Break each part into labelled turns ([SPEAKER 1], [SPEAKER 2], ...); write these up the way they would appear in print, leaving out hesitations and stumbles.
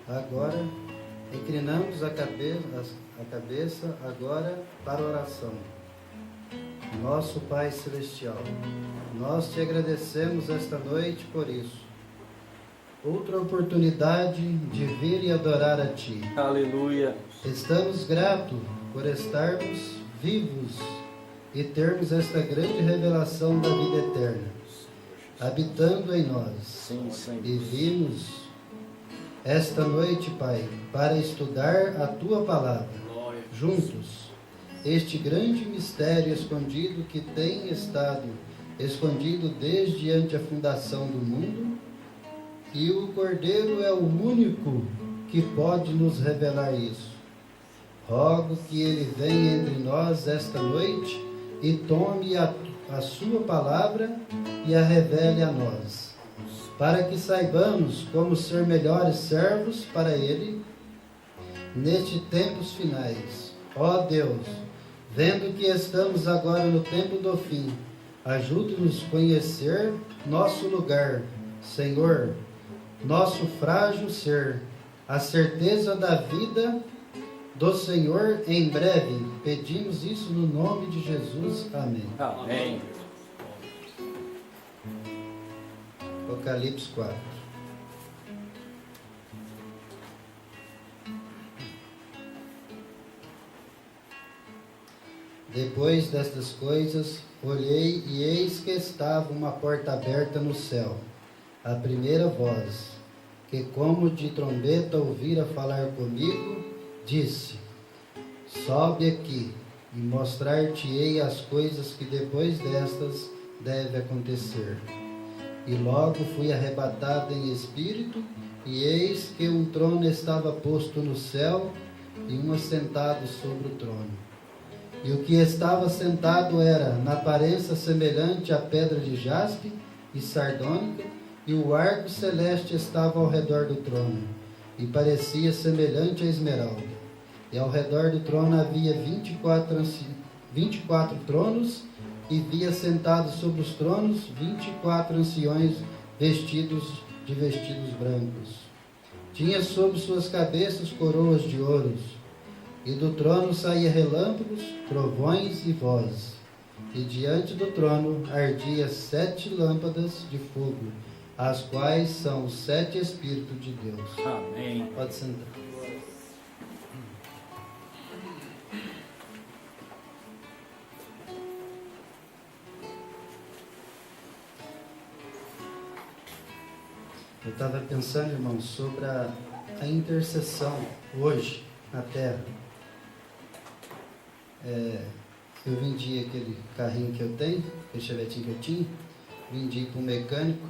[SPEAKER 1] Agora, inclinamos a cabeça agora para a oração. Nosso Pai Celestial, nós te agradecemos esta noite por isso. Outra oportunidade de vir e adorar a Ti.
[SPEAKER 2] Aleluia.
[SPEAKER 1] Estamos gratos por estarmos vivos e termos esta grande revelação da vida eterna, habitando em nós.
[SPEAKER 2] Sim,
[SPEAKER 1] e vimos esta noite, Pai, para estudar a Tua Palavra, juntos, este grande mistério escondido que tem estado escondido desde ante a fundação do mundo, e o Cordeiro é o único que pode nos revelar isso. Rogo que Ele venha entre nós esta noite e tome a Sua Palavra e a revele a nós, para que saibamos como ser melhores servos para Ele nestes tempos finais. Ó Deus, vendo que estamos agora no tempo do fim, ajude-nos a conhecer nosso lugar, Senhor, nosso frágil ser, a certeza da vida do Senhor em breve. Pedimos isso no nome de Jesus. Amém.
[SPEAKER 2] Amém.
[SPEAKER 1] Apocalipse 4. Depois destas coisas, olhei e eis que estava uma porta aberta no céu. A primeira voz, que como de trombeta ouvira falar comigo, disse: sobe aqui e mostrar-te-ei as coisas que depois destas deve acontecer. E logo fui arrebatado em espírito, e eis que um trono estava posto no céu, e um assentado sobre o trono. E o que estava sentado era, na aparência semelhante à pedra de jaspe e sardônica, e o arco celeste estava ao redor do trono, e parecia semelhante a esmeralda. E ao redor do trono havia 24 tronos, e via sentados sobre os tronos 24 anciões vestidos de vestidos brancos. Tinha sobre suas cabeças coroas de ouros, e do trono saía relâmpagos, trovões e vozes. E diante do trono ardia 7 lâmpadas de fogo, as quais são os 7 Espíritos de Deus.
[SPEAKER 2] Amém.
[SPEAKER 1] Pode sentar. Eu estava pensando, irmão, sobre a intercessão hoje na terra. Eu vendi aquele carrinho que eu tenho, aquele chevetinho que eu tinha, vendi para um mecânico,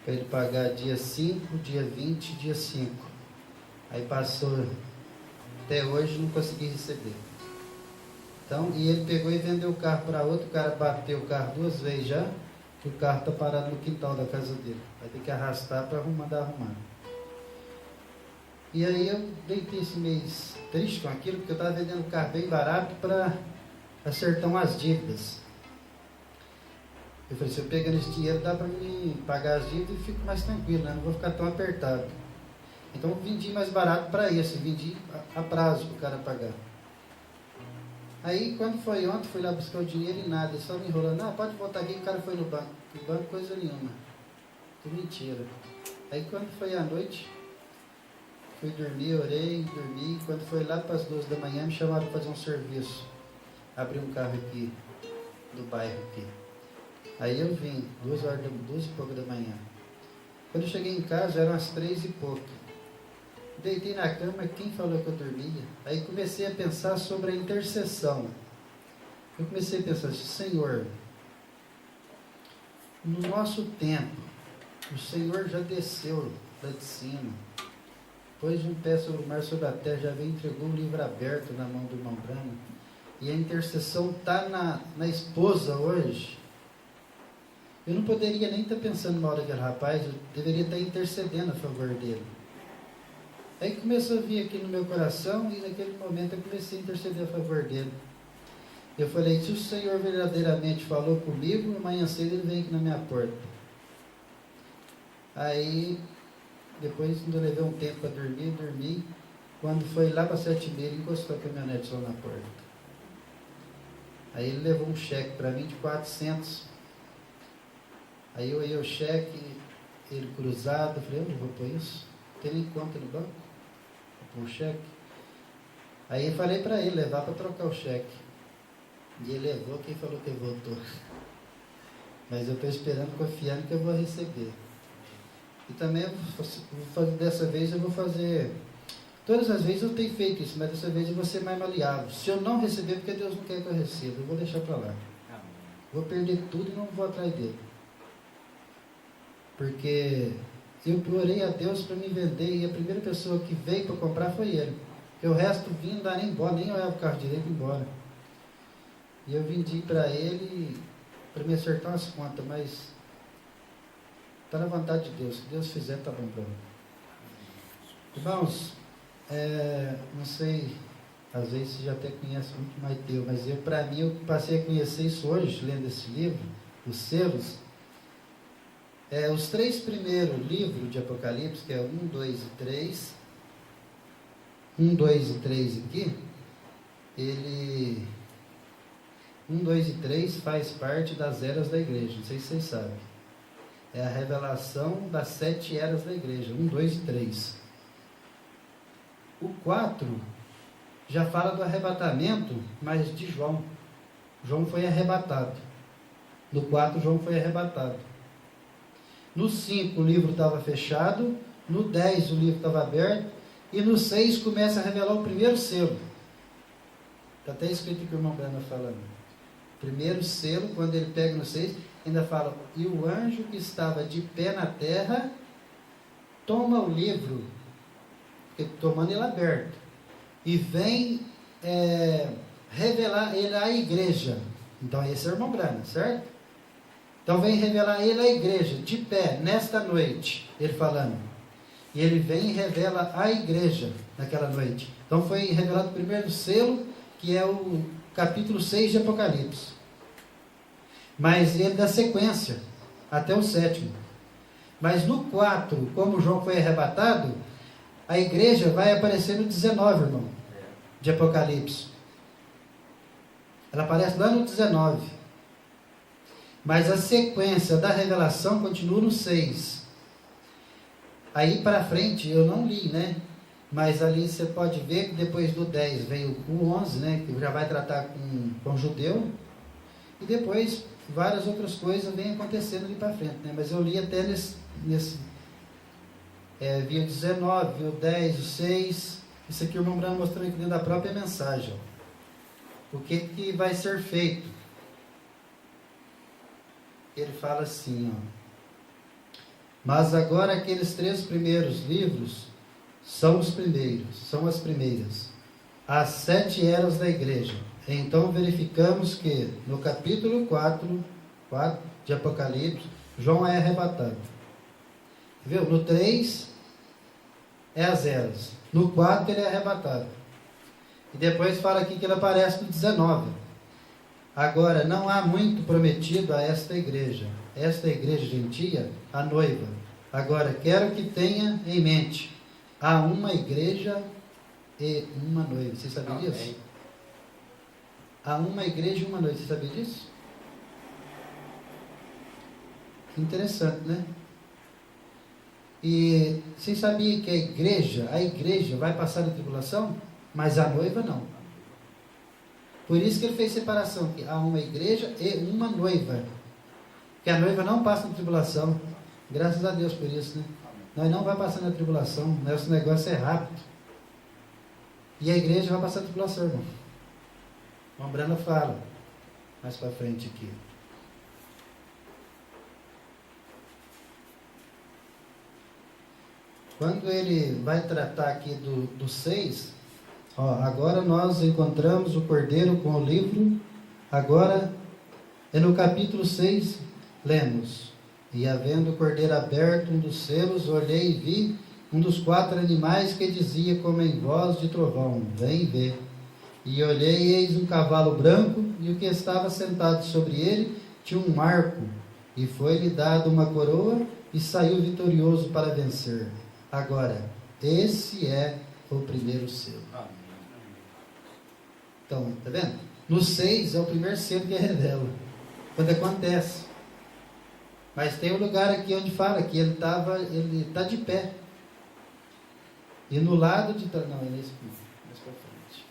[SPEAKER 1] para ele pagar dia 5, dia 20, dia 5. Aí passou, até hoje não consegui receber. Então, e ele pegou e vendeu o carro para outro, o cara bateu o carro 2 vezes já, que o carro está parado no quintal da casa dele. Vai ter que arrastar para mandar arrumar. E aí eu deitei esse mês triste com aquilo, porque eu estava vendendo o carro bem barato para acertar umas dívidas. Eu falei, se eu pegando esse dinheiro dá para me pagar as dívidas e fico mais tranquilo, né? Não vou ficar tão apertado. Então eu vendi mais barato para isso, vendi a prazo para o cara pagar. Aí quando foi ontem, fui lá buscar o dinheiro e nada, só me enrolando, pode voltar aqui, o cara foi no banco. No banco coisa nenhuma. Que mentira. Aí quando foi à noite, fui dormir, orei, dormi. Quando foi lá para as 12 da manhã, me chamaram para fazer um serviço. Abri um carro aqui, do bairro aqui. Aí eu vim, 2 e pouco da manhã. Quando eu cheguei em casa, eram as 3 e pouco. Deitei na cama, quem falou que eu dormia? Aí comecei a pensar sobre a intercessão. Eu comecei a pensar assim, Senhor, no nosso tempo, o Senhor já desceu lá de cima, pôs um pé sobre o mar, sobre a terra, já veio e entregou o livro aberto na mão do irmão Brano. E a intercessão está na esposa hoje. Eu não poderia nem estar pensando na hora daquele rapaz, eu deveria estar intercedendo a favor dele. Aí começou a vir aqui no meu coração e naquele momento eu comecei a interceder a favor dele. Eu falei, se o Senhor verdadeiramente falou comigo, amanhã cedo ele vem aqui na minha porta. Aí, depois eu levei um tempo para dormir. Quando foi lá para 7h30, ele encostou a caminhonete só na porta. Aí ele levou um cheque para mim de 400. Aí eu olhei o cheque, ele cruzado, eu falei, onde eu vou pôr isso? Não tem nem conta no banco? Vou pôr o cheque. Aí eu falei para ele levar para trocar o cheque. E ele levou, quem falou que voltou? Mas eu estou esperando, confiando que eu vou receber. E também, dessa vez eu vou fazer... Todas as vezes eu tenho feito isso, mas dessa vez eu vou ser mais maleável. Se eu não receber, porque Deus não quer que eu receba, eu vou deixar para lá. Vou perder tudo e não vou atrás dele. Porque eu orei a Deus para me vender e a primeira pessoa que veio para comprar foi ele. Porque o resto vinha, não dá nem embora, nem olhava o carro direito e embora. E eu vendi para ele para me acertar umas contas, mas está na vontade de Deus. Se Deus fizer, está bom para mim. Irmãos, não sei, às vezes você já até conhece muito mais Deus, mas para mim, eu passei a conhecer isso hoje, lendo esse livro, os selos. Os 3 primeiros livros de Apocalipse, que é 1, 2 e 3, 1, 2 e 3 aqui, 1, 2 e 3 faz parte das eras da igreja, não sei se vocês sabem. É a revelação das 7 eras da igreja, 1, 2 e 3. O 4 já fala do arrebatamento, mas de João. João foi arrebatado. No 4, João foi arrebatado. No 5, o livro estava fechado. No 10, o livro estava aberto. E no 6, começa a revelar o primeiro selo. Está até escrito o que o irmão Brana falando. Primeiro selo, quando ele pega no 6, ainda fala, e o anjo que estava de pé na terra, toma o livro, tomando ele aberto, e vem revelar ele à igreja. Então esse é o irmão Brana, certo? Então vem revelar ele à igreja, de pé, nesta noite, ele falando. E ele vem e revela à igreja, naquela noite. Então foi revelado o primeiro selo, que é o capítulo 6 de Apocalipse. Mas ele dá sequência, até o 7º. Mas no 4, como João foi arrebatado, a igreja vai aparecer no 19, irmão, de Apocalipse. Ela aparece lá no 19. Mas a sequência da revelação continua no 6. Aí para frente eu não li, né? Mas ali você pode ver que depois do 10 veio o 11, né? Que já vai tratar com judeu. E depois várias outras coisas vêm acontecendo ali para frente, né? Mas eu li até vi o 19, vi o 10, o 6. Isso aqui o irmão Brano mostrou aqui dentro da própria mensagem. Ó. O que vai ser feito? Ele fala assim, ó. Mas agora aqueles 3 primeiros livros são os primeiros, são as primeiras. As 7 eras da igreja. Então verificamos que no capítulo 4 de Apocalipse, João é arrebatado. Viu? No 3 é as eras. No 4 ele é arrebatado. E depois fala aqui que ele aparece no 19. Agora, não há muito prometido a esta igreja gentia, a noiva. Agora, quero que tenha em mente, há uma igreja e uma noiva. Você sabia disso? Há uma igreja e uma noiva. Você sabia disso? Que interessante, né? E você sabia que a igreja vai passar na tribulação, mas a noiva não. Por isso que ele fez separação, que há uma igreja e uma noiva. Que a noiva não passa na tribulação. Graças a Deus por isso, né? Nós não vamos passar na tribulação. Nosso negócio é rápido. E a igreja vai passar na tribulação, irmão. O irmão Brano fala mais para frente aqui. Quando ele vai tratar aqui do 6, agora nós encontramos o Cordeiro com o livro. Agora é no capítulo 6, lemos: E havendo o Cordeiro aberto um dos selos, olhei e vi um dos 4 animais que dizia como em voz de trovão: Vem e vê. E olhei e eis um cavalo branco, e o que estava sentado sobre ele tinha um marco, e foi-lhe dado uma coroa, e saiu vitorioso para vencer. Agora, esse é o primeiro selo. Então, tá vendo? No 6 é o primeiro selo que revela. Quando acontece. Mas tem um lugar aqui onde fala que ele está de pé. E no lado de... Não, é nesse mais para frente.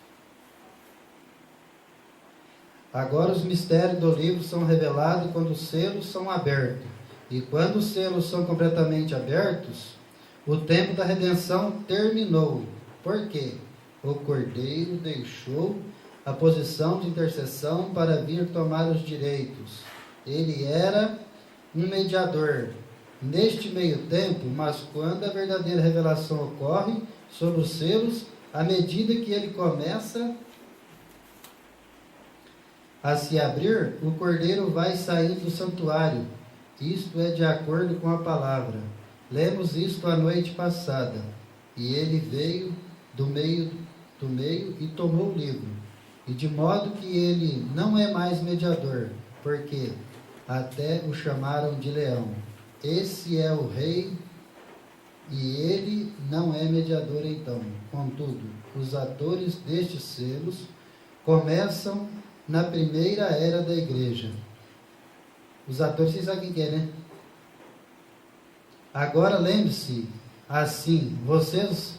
[SPEAKER 1] Agora os mistérios do livro são revelados quando os selos são abertos. E quando os selos são completamente abertos, o tempo da redenção terminou. Por quê? O Cordeiro deixou a posição de intercessão para vir tomar os direitos. Ele era um mediador neste meio tempo, mas quando a verdadeira revelação ocorre sobre os selos, à medida que ele começa a se abrir, o Cordeiro vai saindo do santuário. Isto é de acordo com a palavra. Lemos isto a noite passada. E ele veio do meio e tomou o livro. E de modo que ele não é mais mediador, porque até o chamaram de leão. Esse é o rei, e ele não é mediador então. Contudo, os atores destes selos começam na primeira era da igreja. Os atores, vocês sabem quem é, né? Agora lembre-se, assim, vocês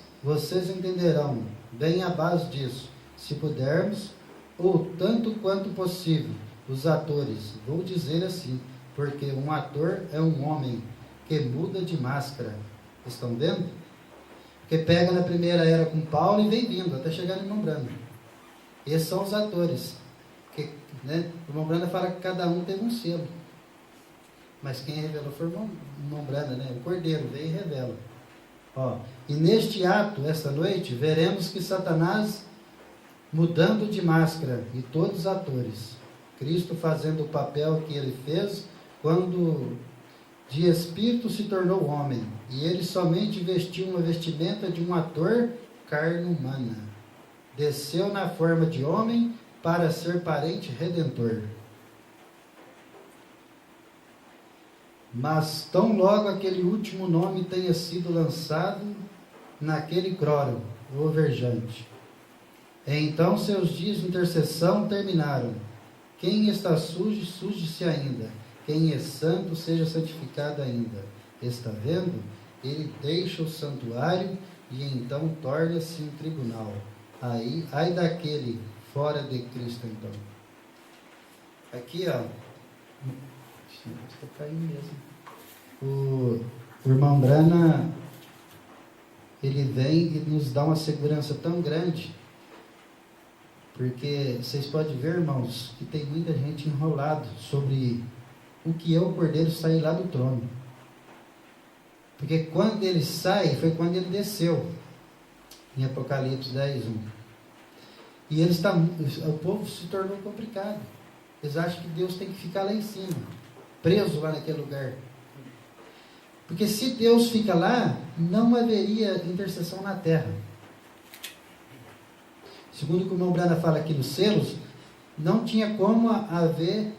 [SPEAKER 1] entenderão bem a base disso, se pudermos, ou tanto quanto possível, os atores. Vou dizer assim, porque um ator é um homem que muda de máscara. Estão vendo? Porque pega na primeira era com Paulo e vem vindo, até chegar no irmão Brano. Esses são os atores. Que, né, o irmão Brano fala que cada um teve um selo. Mas quem revelou foi o irmão Brano, né? O Cordeiro veio e revela. E neste ato, esta noite, veremos que Satanás mudando de máscara, e todos os atores. Cristo fazendo o papel que ele fez quando de espírito se tornou homem, e ele somente vestiu uma vestimenta de um ator carne humana. Desceu na forma de homem para ser parente redentor. Mas tão logo aquele último nome tenha sido lançado naquele croro, o verjante, então seus dias de intercessão terminaram, Quem está sujo, suje-se ainda. Quem é santo, seja santificado ainda. Está vendo? Ele deixa o santuário e então torna-se um tribunal. Ai daquele fora de Cristo, então. Aqui, ó. Está caindo mesmo. O irmão Brana, ele vem e nos dá uma segurança tão grande, porque vocês podem ver, irmãos, que tem muita gente enrolado sobre o que é o Cordeiro sair lá do trono. Porque quando ele sai, foi quando ele desceu, em Apocalipse 10:1. E o povo se tornou complicado. Eles acham que Deus tem que ficar lá em cima, preso lá naquele lugar. Porque se Deus fica lá, não haveria intercessão na terra. Segundo o que o irmão Brana fala aqui nos selos, não tinha como haver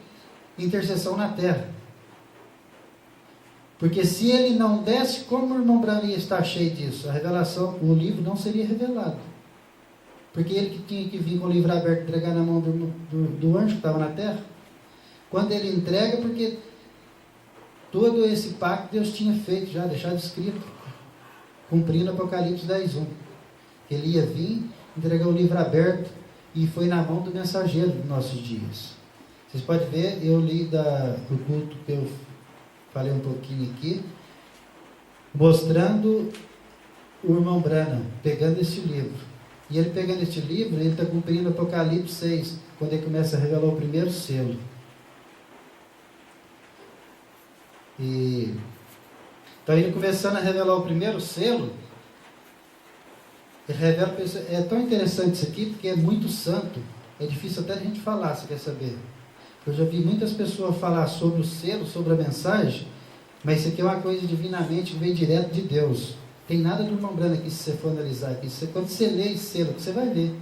[SPEAKER 1] intercessão na terra. Porque se ele não desse, como o irmão Brana ia estar cheio disso? A revelação, o livro não seria revelado. Porque ele que tinha que vir com o livro aberto, entregar na mão do anjo que estava na terra. Quando ele entrega, porque todo esse pacto Deus tinha feito já, deixado escrito, cumprindo Apocalipse 10:1. Ele ia vir, entregar o livro aberto, e foi na mão do mensageiro dos nossos dias. Vocês podem ver, eu li do culto que eu falei um pouquinho aqui, mostrando o irmão Brana pegando esse livro. E ele pegando este livro, ele está cumprindo Apocalipse 6, quando ele começa a revelar o primeiro selo. Então ele começando a revelar o primeiro selo, ele revela, é tão interessante isso aqui, porque é muito santo, é difícil até a gente falar, se quer saber. Eu já vi muitas pessoas falar sobre o selo, sobre a mensagem, mas isso aqui é uma coisa divinamente que veio direto de Deus. Tem nada do irmão Brana aqui, se você for analisar aqui. Quando você lê esse selo, você vai ver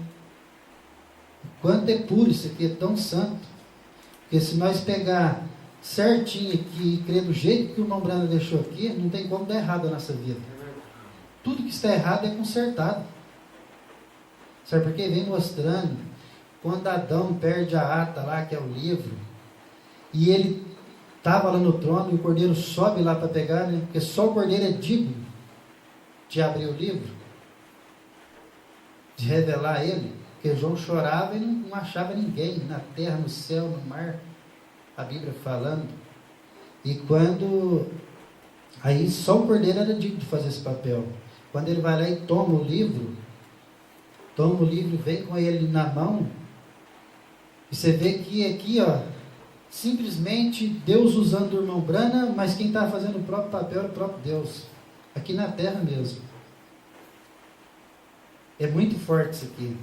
[SPEAKER 1] quanto é puro isso aqui, é tão santo. Porque se nós pegar certinho aqui e crer do jeito que o irmão Brana deixou aqui, não tem como dar errado na nossa vida. Tudo que está errado é consertado. Sabe por quê? Vem mostrando quando Adão perde a ata lá, que é o livro, e ele estava lá no trono e o cordeiro sobe lá para pegar, né? Porque só o cordeiro é digno de abrir o livro, de revelar ele. Porque João chorava e não achava ninguém na terra, no céu, no mar, a Bíblia falando. E quando aí só o cordeiro era digno de fazer esse papel. Quando ele vai lá e toma o livro e vem com ele na mão, e você vê que aqui, ó, simplesmente Deus usando o irmão Brana, mas quem está fazendo o próprio papel é o próprio Deus, aqui na terra mesmo. É muito forte isso aqui,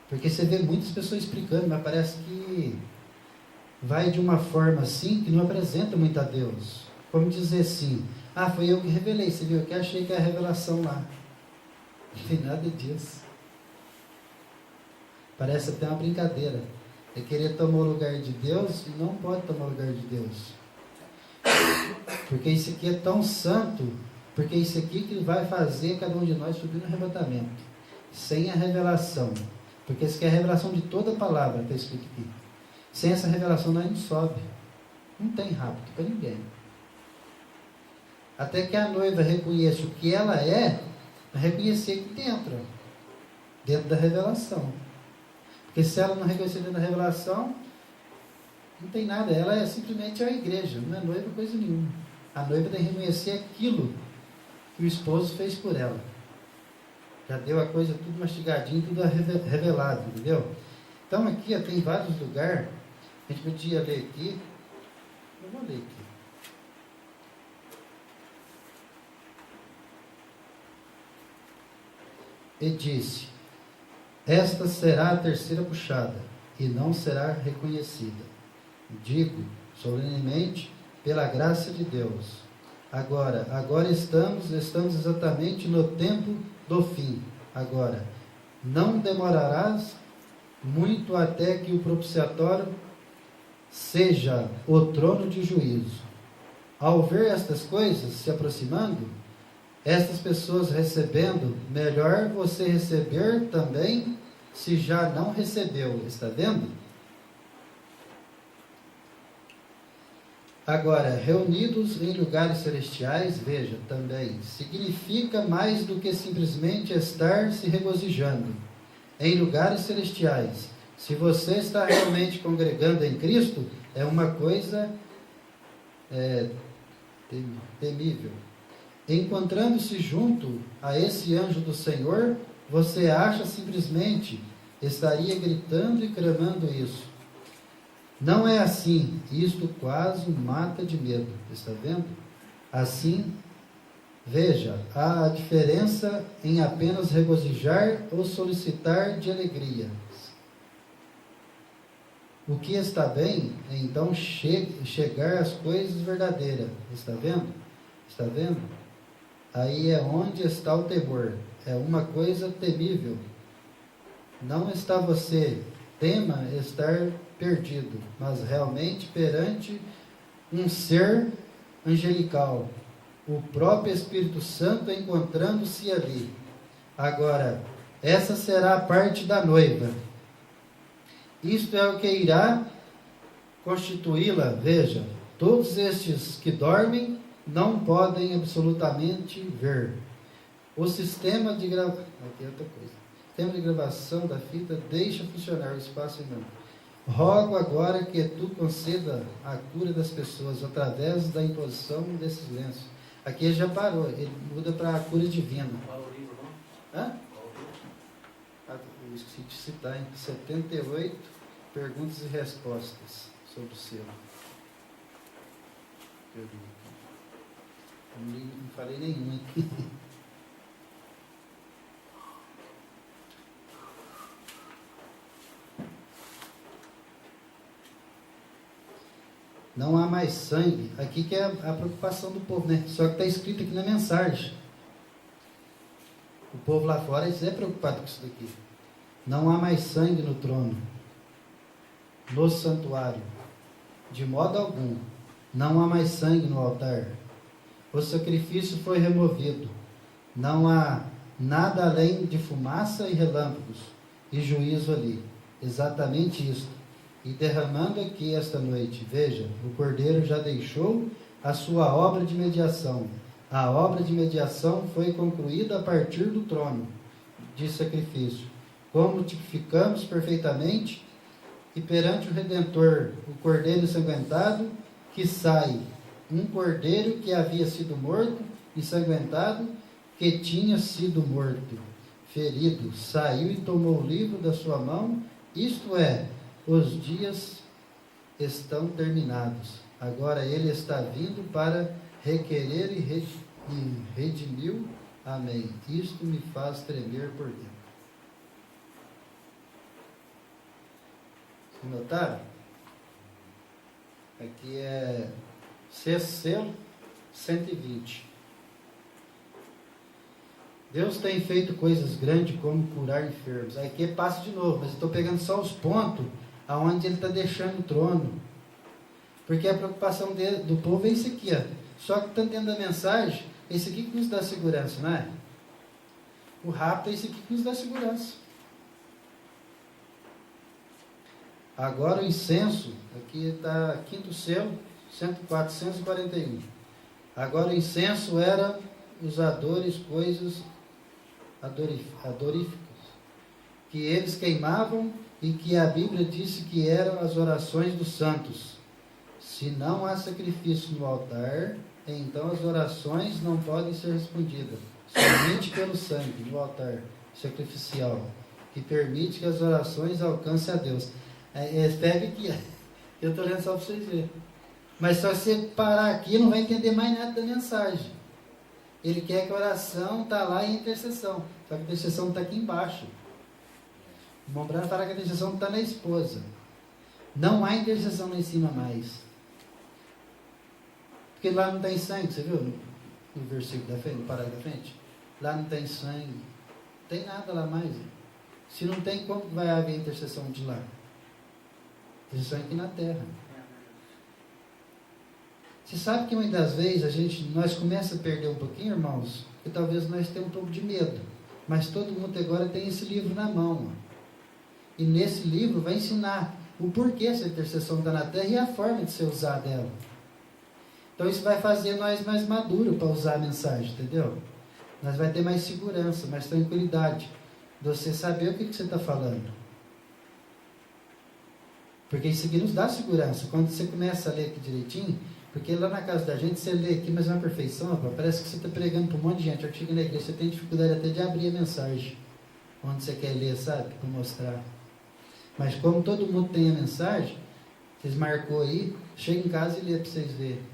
[SPEAKER 1] porque você vê muitas pessoas explicando, mas parece que vai de uma forma assim que não apresenta muito a Deus. Como dizer assim, foi eu que revelei, você viu, eu que achei que é a revelação lá. Não tem nada disso. Parece até uma brincadeira. É querer tomar o lugar de Deus e não pode tomar o lugar de Deus. Porque isso aqui é tão santo, porque isso aqui que vai fazer cada um de nós subir no arrebatamento. Sem a revelação. Porque isso aqui é a revelação de toda a palavra, está escrito aqui. Sem essa revelação nós não sobe. Não tem rápido para ninguém. Até que a noiva reconheça o que ela é, reconhecer aqui dentro da revelação. Porque se ela não reconhecer dentro da revelação, não tem nada. Ela é simplesmente a igreja, não é noiva coisa nenhuma. A noiva tem que reconhecer aquilo que o esposo fez por ela. Já deu a coisa tudo mastigadinho, tudo revelado, entendeu? Então aqui tem vários lugares, a gente podia ler aqui, eu vou ler aqui. E disse: esta será a terceira puxada, e não será reconhecida. Digo solenemente, pela graça de Deus. Agora estamos exatamente no tempo do fim. Agora, não demorarás muito até que o propiciatório seja o trono de juízo. Ao ver estas coisas se aproximando, estas pessoas recebendo, melhor você receber também se já não recebeu. Está vendo? Agora, reunidos em lugares celestiais, veja, também, significa mais do que simplesmente estar se regozijando. Em lugares celestiais, se você está realmente congregando em Cristo, é uma coisa temível. Encontrando-se junto a esse anjo do Senhor, você acha simplesmente, estaria gritando e clamando isso. Não é assim, isto quase mata de medo, está vendo? Assim, veja, há a diferença em apenas regozijar ou solicitar de alegria. O que está bem é então chegar às coisas verdadeiras, está vendo? Está vendo? Aí é onde está o temor, é uma coisa temível. Não está você, tema estar perdido, mas realmente perante um ser angelical, o próprio Espírito Santo encontrando-se ali. Agora, essa será a parte da noiva. Isto é o que irá constituí-la. Veja, todos estes que dormem não podem absolutamente ver. O sistema de gravação, aqui é outra coisa. O sistema de gravação da fita deixa funcionar o espaço não. Rogo agora que tu conceda a cura das pessoas através da imposição desses lenços. Aqui ele já parou, ele muda para a cura divina.
[SPEAKER 2] Qual o livro, não?
[SPEAKER 1] Hã? Eu esqueci de citar, hein? 78 perguntas e respostas sobre o selo. Eu não falei nenhum aqui. Não há mais sangue. Aqui que é a preocupação do povo, né? Só que está escrito aqui na mensagem. O povo lá fora é preocupado com isso daqui. Não há mais sangue no trono, no santuário, de modo algum. Não há mais sangue no altar. O sacrifício foi removido. Não há nada além de fumaça e relâmpagos e juízo ali. Exatamente isso. E derramando aqui esta noite, veja, o Cordeiro já deixou a sua obra de mediação. A obra de mediação foi concluída a partir do trono de sacrifício. Como tipificamos perfeitamente, e perante o Redentor, o Cordeiro ensanguentado, que sai, um Cordeiro que havia sido morto, ensanguentado, que tinha sido morto, ferido, saiu e tomou o livro da sua mão, isto é, os dias estão terminados. Agora ele está vindo para requerer e redimiu. Amém. Isto me faz tremer por dentro. Notaram? Aqui é sexto selo, 120. Deus tem feito coisas grandes como curar enfermos. Aqui passa de novo, mas eu estou pegando só os pontos aonde ele está deixando o trono. Porque a preocupação do povo é isso aqui, ó. Só que está dentro da mensagem, é isso aqui que nos dá segurança, não é? O rapto é isso aqui que nos dá segurança. Agora o incenso, aqui está quinto selo, 441. Agora o incenso era os adores, coisas adoríficas, que eles queimavam e que a Bíblia disse que eram as orações dos santos. Se não há sacrifício no altar, então as orações não podem ser respondidas, somente pelo sangue no altar sacrificial, que permite que as orações alcancem a Deus. Pega aqui, eu estou lendo só para vocês verem. Mas só você parar aqui, não vai entender mais nada da mensagem. Ele quer que a oração está lá em intercessão. Só que a intercessão está aqui embaixo. O Mombrano fala que a intercessão está na esposa. Não há intercessão lá em cima mais. Porque lá não tem sangue, você viu? No versículo da frente, no parágrafo da frente. Lá não tem sangue. Não tem nada lá mais. Se não tem, como vai haver intercessão de lá? Intercessão aqui na terra. Você sabe que muitas vezes nós começamos a perder um pouquinho, irmãos, porque talvez nós tenhamos um pouco de medo. Mas todo mundo agora tem esse livro na mão. E nesse livro vai ensinar o porquê essa intercessão está na terra e a forma de ser usada ela. Então isso vai fazer nós mais maduros para usar a mensagem, entendeu? Nós vai ter mais segurança, mais tranquilidade de você saber o que você está falando. Porque isso aqui nos dá segurança. Quando você começa a ler aqui direitinho, porque lá na casa da gente você lê aqui, mas é uma perfeição, rapaz, parece que você está pregando para um monte de gente. Eu chego na igreja, você tem dificuldade até de abrir a mensagem onde você quer ler, sabe? Para mostrar. Mas como todo mundo tem a mensagem, vocês marcou aí, chega em casa e lê para vocês verem.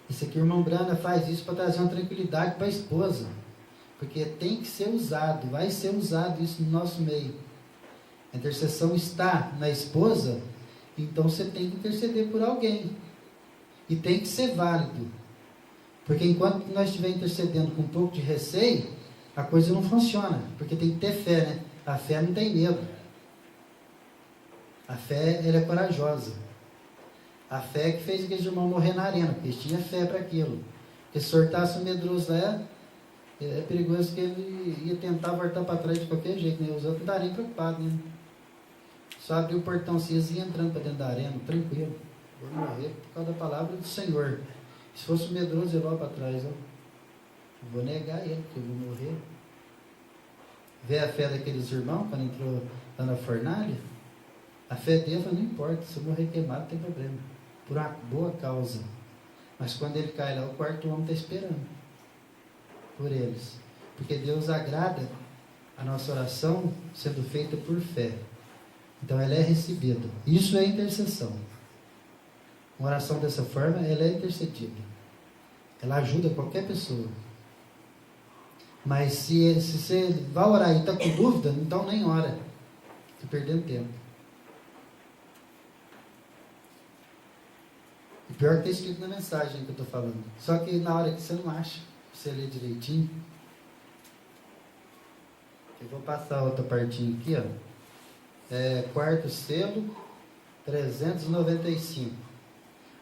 [SPEAKER 1] Isso aqui o irmão Brana faz isso para trazer uma tranquilidade para a esposa. Porque tem que ser usado, vai ser usado isso no nosso meio. A intercessão está na esposa, então você tem que interceder por alguém. E tem que ser válido. Porque enquanto nós estivermos intercedendo com um pouco de receio, a coisa não funciona. Porque tem que ter fé, né? A fé não tem medo. A fé, ela é corajosa. A fé que fez aquele irmão morrer na arena, porque eles tinham fé para aquilo. Porque se sortasse o medroso lá, é perigoso que ele ia tentar voltar para trás de qualquer jeito, né? Os outros não estariam preocupados, né? Só abrir o portão assim, eles iam entrando para dentro da arena, tranquilo. Vou morrer por causa da palavra do Senhor. Se fosse o medroso, eu vou para trás, ó. Eu vou negar ele, porque eu vou morrer. Vê a fé daqueles irmãos, quando entrou lá na fornalha, a fé dele não importa, se eu morrer queimado, não tem problema. Por uma boa causa. Mas quando ele cai lá, o quarto homem está esperando por eles. Porque Deus agrada a nossa oração sendo feita por fé. Então ela é recebida. Isso é intercessão. Uma oração dessa forma, ela é intercedida. Ela ajuda qualquer pessoa. Mas se você vai orar e está com dúvida, então nem ora. Está perdendo tempo. E pior que está escrito na mensagem que eu estou falando. Só que na hora que você não acha, você lê direitinho. Eu vou passar outra partinha aqui, ó. Quarto selo, 395.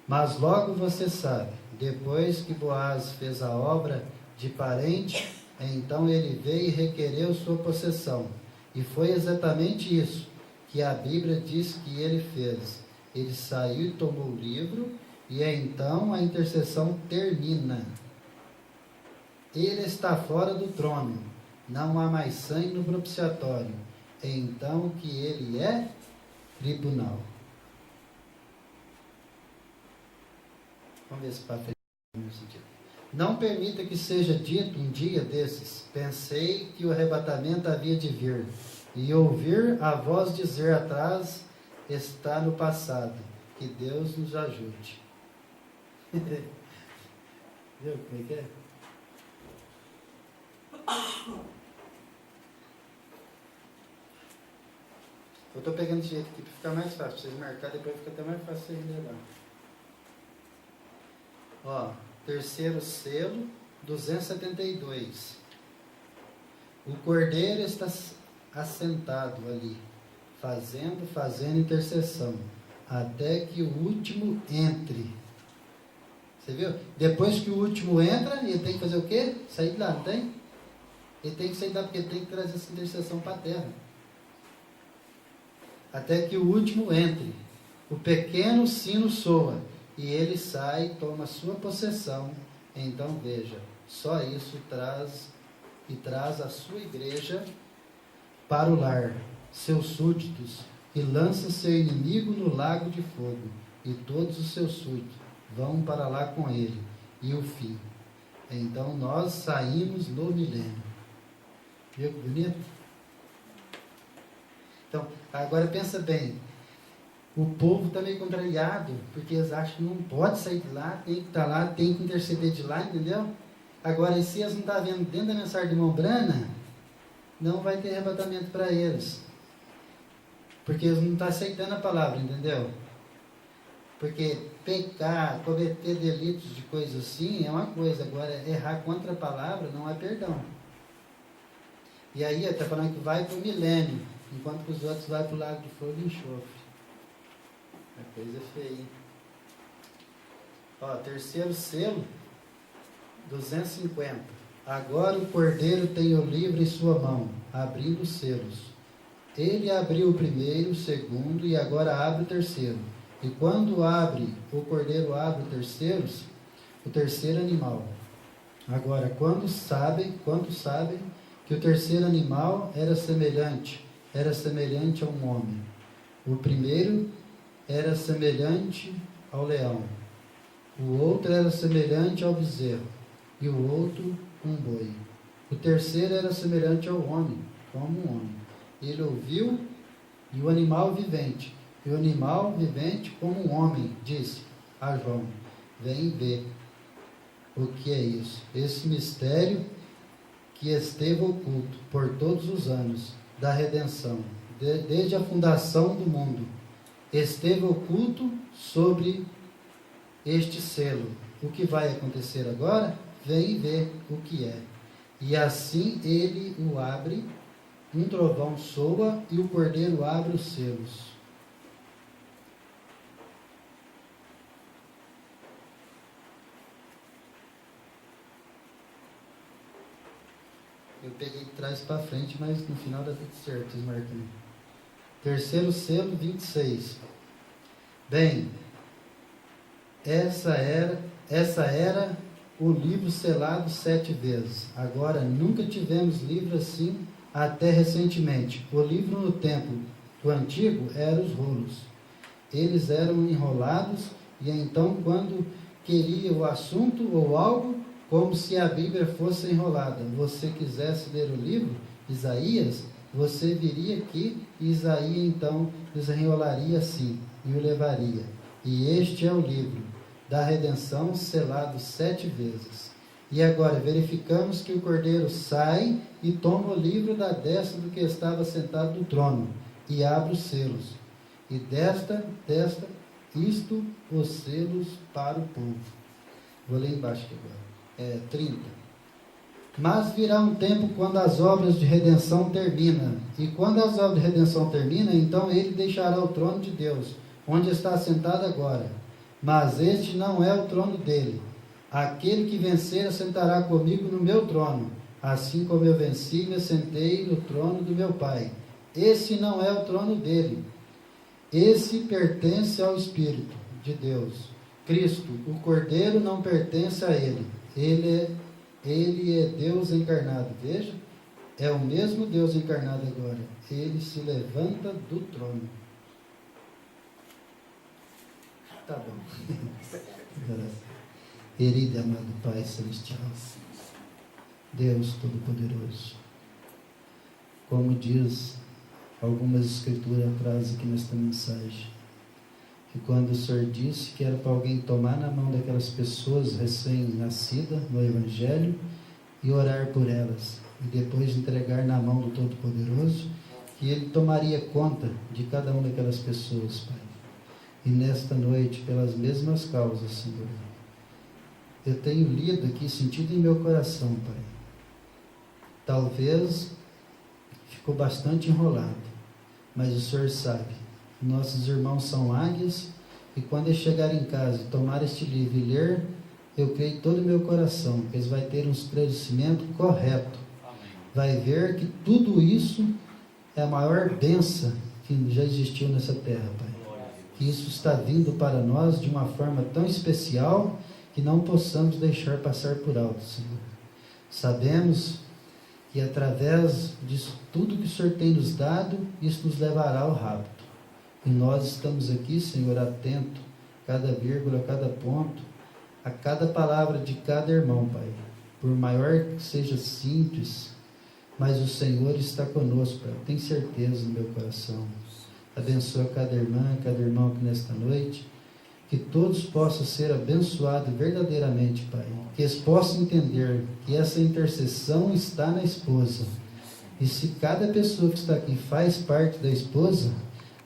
[SPEAKER 1] Mas logo você sabe, depois que Boaz fez a obra de parente, então ele veio e requereu sua possessão. E foi exatamente isso que a Bíblia diz que ele fez. Ele saiu e tomou o livro, e então a intercessão termina. Ele está fora do trono, não há mais sangue no propiciatório. Então que ele é tribunal. Vamos ver se para frente no sentido. Não permita que seja dito um dia desses: pensei que o arrebatamento havia de vir, e ouvir a voz dizer atrás está no passado. Que Deus nos ajude. Viu como é que é? Eu estou pegando esse jeito aqui para ficar mais fácil, para vocês marcarem, depois fica até mais fácil vocês lerem. Ó, terceiro selo, 272. O cordeiro está assentado ali, fazendo intercessão, até que o último entre. Você viu? Depois que o último entra, ele tem que fazer o quê? Sair de lá, não tem? Ele tem que sair de lá, porque ele tem que trazer essa intercessão para a terra. Até que o último entre. O pequeno sino soa, e ele sai, toma sua possessão. Então veja, só isso traz a sua igreja para o lar, seus súditos, e lança seu inimigo no lago de fogo, e todos os seus súditos vão para lá com ele, e o fim. Então nós saímos no milênio. Viu que bonito? Então, agora pensa bem, o povo está meio contrariado, porque eles acham que não pode sair de lá, tem que estar lá, tem que interceder de lá, entendeu? Agora, se eles não estão vendo dentro da mensagem de irmão Brana, não vai ter arrebatamento para eles. Porque eles não estão aceitando a palavra, entendeu? Porque pecar, cometer delitos de coisas assim é uma coisa, agora errar contra a palavra não é perdão. E aí está falando que vai para o milênio, enquanto que os outros vão para o lago de fogo e enxofre. A coisa é feia. Ó, terceiro selo, 250. Agora o cordeiro tem o livro em sua mão, abrindo os selos. Ele abriu o primeiro, o segundo e agora abre o terceiro. E quando abre, o cordeiro abre o terceiro animal. Agora, quando sabem que o terceiro animal era semelhante a um homem. O primeiro era semelhante ao leão. O outro era semelhante ao bezerro. E o outro, um boi. O terceiro era semelhante ao homem, como um homem. Ele ouviu, e o animal vivente, como um homem, disse a João: vem ver o que é isso. Esse mistério que esteve oculto por todos os anos da redenção, desde a fundação do mundo, esteve oculto sobre este selo. O que vai acontecer agora? Vem ver o que é. E assim ele o abre, um trovão soa e o cordeiro abre os selos. Eu peguei de trás para frente, mas no final dá tudo certo, Marquinhos. Terceiro selo, 26. Bem, essa era o livro selado 7 vezes. Agora, nunca tivemos livro assim até recentemente. O livro no tempo do antigo eram os rolos. Eles eram enrolados e então, quando queria o assunto ou algo, como se a Bíblia fosse enrolada, você quisesse ler o livro, Isaías, você viria que Isaías então desenrolaria assim e o levaria. E este é o livro da redenção, selado 7 vezes. E agora verificamos que o cordeiro sai e toma o livro da destra do que estava sentado no trono e abre os selos. E isto os selos para o povo. Vou ler embaixo aqui agora. 30. Mas virá um tempo quando as obras de redenção terminam. E quando as obras de redenção terminam, então ele deixará o trono de Deus, onde está sentado agora. Mas este não é o trono dele. Aquele que vencer assentará comigo no meu trono, assim como eu venci e me assentei no trono do meu Pai. Esse não é o trono dele. Esse pertence ao Espírito de Deus. Cristo, o Cordeiro, não pertence a ele. Ele é Deus encarnado. Veja, é o mesmo Deus encarnado agora. Ele se levanta do trono. Tá bom. Querido e amado Pai Celestial, Deus Todo-Poderoso, como diz algumas escrituras atrás aqui nesta mensagem, que quando o Senhor disse que era para alguém tomar na mão daquelas pessoas recém-nascidas no Evangelho e orar por elas, e depois entregar na mão do Todo-Poderoso, que Ele tomaria conta de cada uma daquelas pessoas, Pai. E nesta noite, pelas mesmas causas, Senhor, eu tenho lido aqui, sentido em meu coração, Pai. Talvez ficou bastante enrolado, mas o Senhor sabe. Nossos irmãos são águias, e quando eles chegarem em casa e tomar este livro e ler, eu creio em todo o meu coração que eles vão ter um esclarecimento correto. Vai ver que tudo isso é a maior bênção que já existiu nessa terra, Pai. Que isso está vindo para nós de uma forma tão especial que não possamos deixar passar por alto, Senhor. Sabemos que através disso tudo que o Senhor tem nos dado, isso nos levará ao rapto. E nós estamos aqui, Senhor, atento a cada vírgula, a cada ponto, a cada palavra de cada irmão, Pai. Por maior que seja simples, mas o Senhor está conosco, Pai. Tenho certeza no meu coração. Abençoa cada irmã, cada irmão aqui nesta noite. Que todos possam ser abençoados verdadeiramente, Pai. Que eles possam entender que essa intercessão está na esposa. E se cada pessoa que está aqui faz parte da esposa,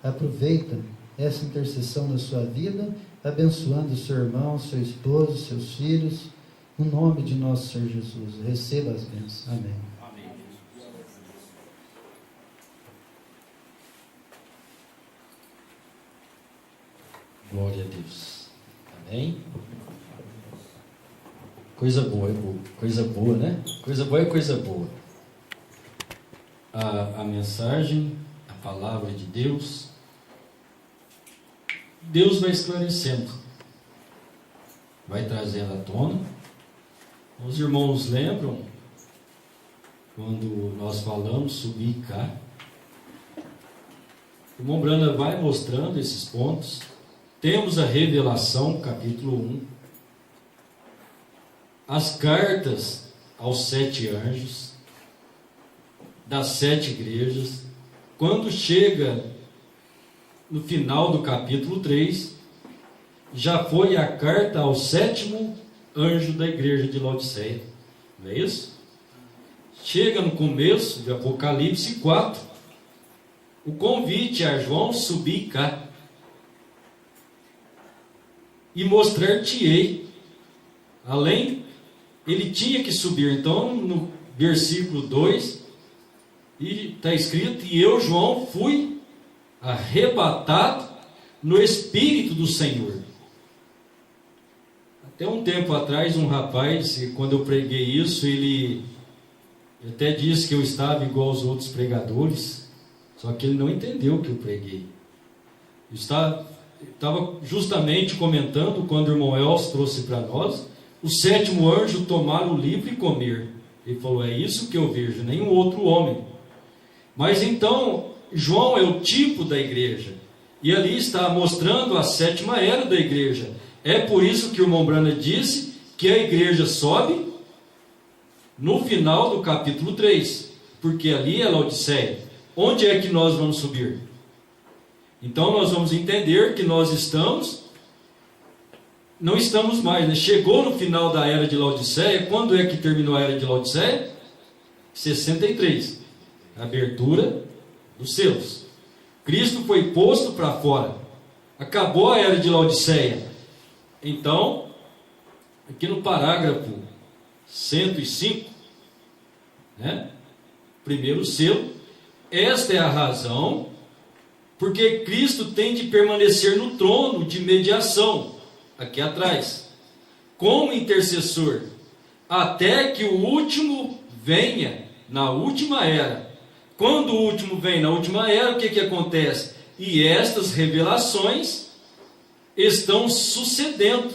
[SPEAKER 1] aproveita essa intercessão na sua vida, abençoando o seu irmão, seu esposo, seus filhos, no nome de nosso Senhor Jesus. Receba as bênçãos. Amém.
[SPEAKER 2] Amém. Glória a Deus. Amém. Coisa boa, coisa boa, né? Coisa boa é coisa boa. A mensagem, a palavra de Deus, Deus vai esclarecendo, vai trazendo à tona. Os irmãos lembram quando nós falamos subir cá? O irmão Branda vai mostrando esses pontos. Temos a revelação, capítulo 1, as cartas aos 7 anjos, das 7 igrejas. Quando chega no final do capítulo 3, já foi a carta ao 7º anjo da igreja de Laodiceia, não é isso? Chega no começo de Apocalipse 4, o convite a João subir cá e mostrar-te-ei. Além, ele tinha que subir. Então, no versículo 2, está escrito: e eu, João, fui arrebatado no Espírito do Senhor. Até um tempo atrás, um rapaz, quando eu preguei isso, ele até disse que eu estava igual aos outros pregadores, só que ele não entendeu o que eu preguei. Eu estava justamente comentando, quando o irmão Elcio trouxe para nós, o 7º anjo tomar o livro e comer. Ele falou: é isso que eu vejo, nenhum outro homem. Mas então, João é o tipo da igreja, e ali está mostrando a 7ª era da igreja. É por isso que o irmão Brana disse que a igreja sobe no final do capítulo 3, porque ali é Laodiceia. Onde é que nós vamos subir? Então nós vamos entender que nós não estamos mais, né? Chegou no final da era de Laodiceia. Quando é que terminou a era de Laodiceia? 63, abertura dos selos. Cristo foi posto para fora, acabou a era de Laodiceia. Então, aqui no parágrafo 105, né? Primeiro selo: esta é a razão porque Cristo tem de permanecer no trono de mediação, aqui atrás, como intercessor, até que o último venha na última era. Quando o último vem na última era, o que acontece? E estas revelações estão sucedendo,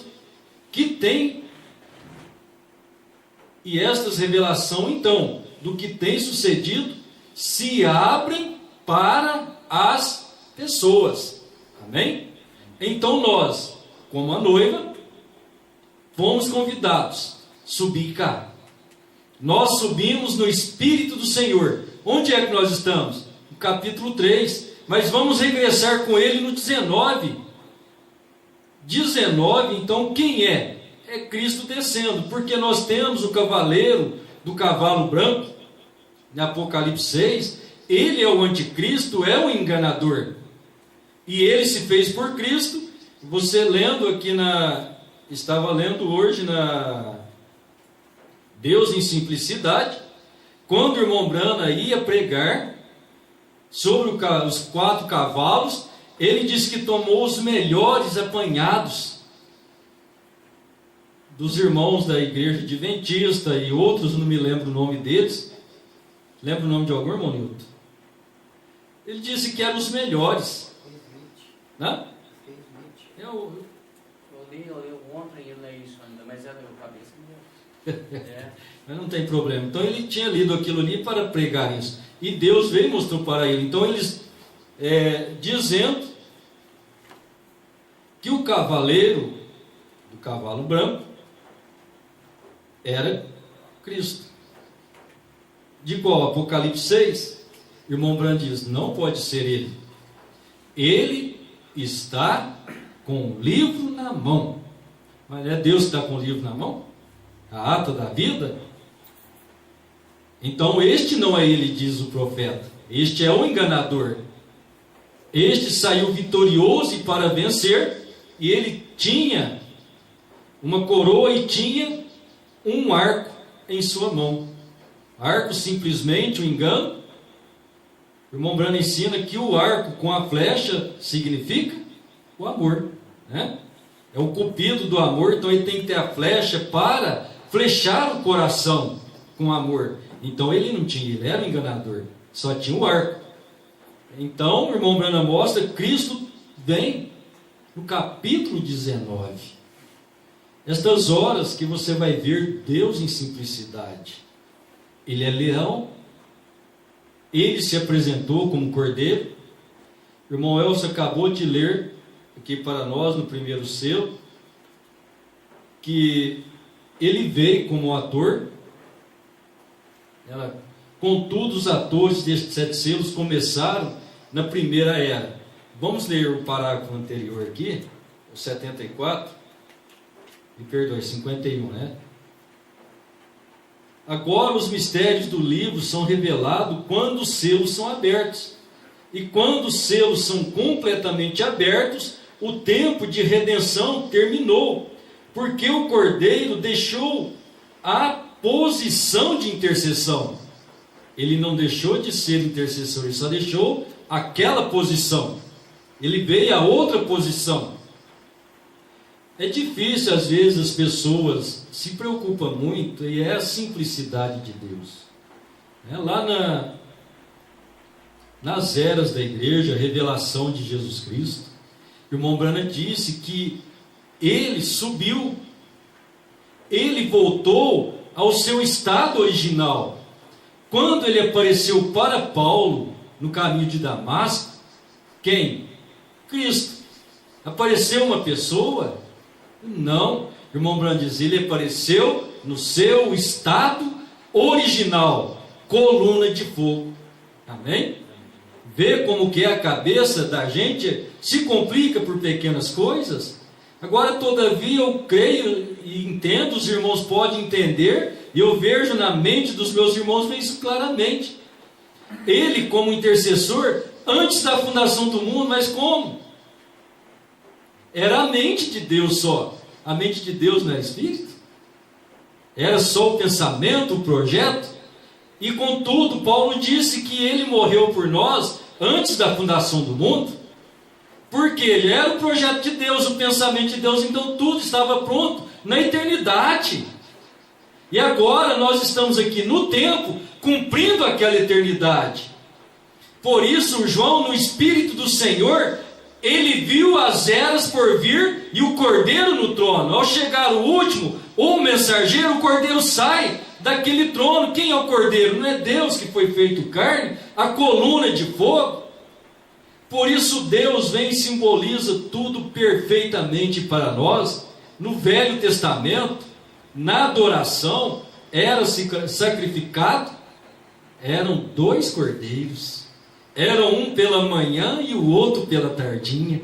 [SPEAKER 2] e estas revelações, então, do que tem sucedido, se abrem para as pessoas. Amém? Então nós, como a noiva, fomos convidados a subir cá. Nós subimos no Espírito do Senhor. Onde é que nós estamos? No capítulo 3. Mas vamos regressar com ele no 19. 19, então, quem é? É Cristo descendo, porque nós temos o cavaleiro do cavalo branco, em Apocalipse 6, ele é o anticristo, é o enganador, e ele se fez por Cristo. Você lendo aqui estava lendo hoje na Deus em Simplicidade, quando o irmão Brana ia pregar sobre os 4 cavalos, ele disse que tomou os melhores apanhados dos irmãos da igreja adventista e outros, não me lembro o nome deles. Lembra o nome de algum, irmão Nilton? Ele disse que eram os melhores. Né? Eu li ontem e leio isso ainda, mas é da minha cabeça. Mas não tem problema. Então ele tinha lido aquilo ali para pregar isso. E Deus veio e mostrou para ele. Então eles, dizendo que o cavaleiro do cavalo branco era Cristo. De qual? Apocalipse 6. Irmão Brand diz: não pode ser ele. Ele está com o livro na mão. Mas é Deus que está com o livro na mão? A ata da vida? Então este não é ele, diz o profeta. Este é o enganador. Este saiu vitorioso e para vencer, e ele tinha uma coroa e tinha um arco em sua mão. Arco simplesmente o engano. O irmão Brana ensina que o arco com a flecha significa o amor, né? É o cupido do amor. Então ele tem que ter a flecha para flechar o coração com amor. Então ele não tinha, ele era o enganador, só tinha o arco. Então, o irmão Branham mostra, Cristo vem no capítulo 19. Estas horas que você vai ver Deus em simplicidade. Ele é leão, ele se apresentou como cordeiro. O irmão Elcio acabou de ler aqui para nós no primeiro selo, que ele veio como ator. Contudo, os atores destes 7 selos começaram na primeira era. Vamos ler o parágrafo anterior aqui, o 74, me perdoe, 51, né? Agora os mistérios do livro são revelados quando os selos são abertos. E quando os selos são completamente abertos, o tempo de redenção terminou, porque o Cordeiro deixou a posição de intercessão. Ele não deixou de ser intercessor, ele só deixou aquela posição. Ele veio a outra posição. É difícil, às vezes, as pessoas se preocupam muito, e é a simplicidade de Deus. Lá nas eras da igreja, a revelação de Jesus Cristo, o irmão Branham disse que ele subiu, ele voltou ao seu estado original. Quando ele apareceu para Paulo no caminho de Damasco, quem? Cristo. Apareceu uma pessoa? Não. O irmão Branham diz, ele apareceu no seu estado original, coluna de fogo. Amém? Vê como que é a cabeça da gente, se complica por pequenas coisas. Agora, todavia, eu creio e entendo, os irmãos podem entender, e eu vejo na mente dos meus irmãos, vejo isso claramente. Ele, como intercessor, antes da fundação do mundo, mas como? Era a mente de Deus só. A mente de Deus não era espírito? Era só o pensamento, o projeto? E contudo, Paulo disse que ele morreu por nós antes da fundação do mundo, porque ele era o projeto de Deus, o pensamento de Deus, então tudo estava pronto na eternidade. E agora nós estamos aqui no tempo, cumprindo aquela eternidade. Por isso, João, no Espírito do Senhor, ele viu as eras por vir e o Cordeiro no trono. Ao chegar o último, ou o mensageiro, o Cordeiro sai daquele trono. Quem é o Cordeiro? Não é Deus que foi feito carne? A coluna de fogo? Por isso Deus vem e simboliza tudo perfeitamente para nós. No Velho Testamento, na adoração, era sacrificado, eram 2 cordeiros. Era um pela manhã e o outro pela tardinha.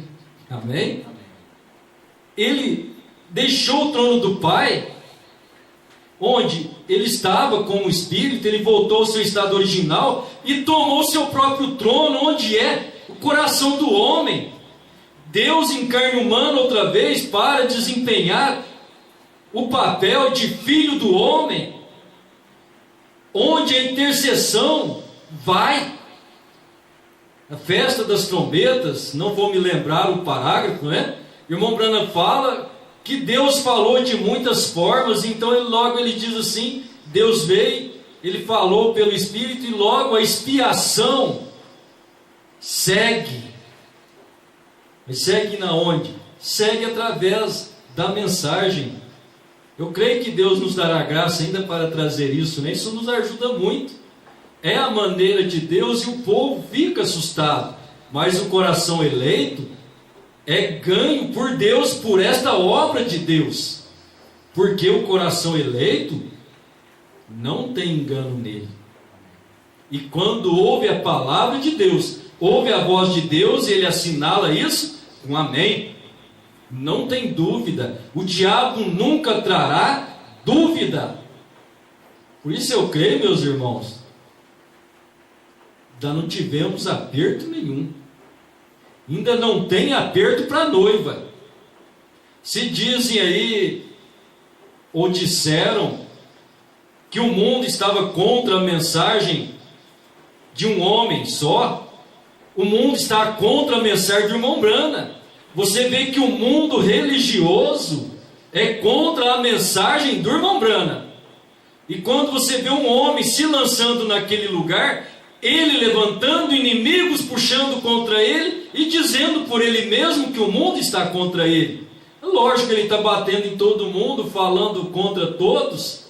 [SPEAKER 2] Amém? Ele deixou o trono do Pai, onde ele estava como Espírito, ele voltou ao seu estado original e tomou seu próprio trono, onde é o coração do homem. Deus em carne humana outra vez para desempenhar o papel de filho do homem, onde a intercessão vai. A festa das trombetas, não vou me lembrar o parágrafo, não é? O irmão Branham fala que Deus falou de muitas formas, então ele diz assim, Deus veio, ele falou pelo Espírito, e logo a expiação segue. Mas segue na onde? Segue através da mensagem. Eu creio que Deus nos dará graça ainda para trazer isso, né? Isso nos ajuda muito. É a maneira de Deus e o povo fica assustado. Mas o coração eleito é ganho por Deus, por esta obra de Deus. Porque o coração eleito não tem engano nele. E quando ouve a palavra de Deus, ouve a voz de Deus, e ele assinala isso com amém. Não tem dúvida. O diabo nunca trará dúvida. Por isso eu creio, meus irmãos, ainda não tivemos aperto nenhum. Ainda não tem aperto para a noiva. Se dizem aí, ou disseram, que o mundo estava contra a mensagem de um homem só, o mundo está contra a mensagem do irmão Branham. Você vê que o mundo religioso é contra a mensagem do irmão Branham. E quando você vê um homem se lançando naquele lugar, ele levantando inimigos, puxando contra ele e dizendo por ele mesmo que o mundo está contra ele. Lógico que ele está batendo em todo mundo, falando contra todos.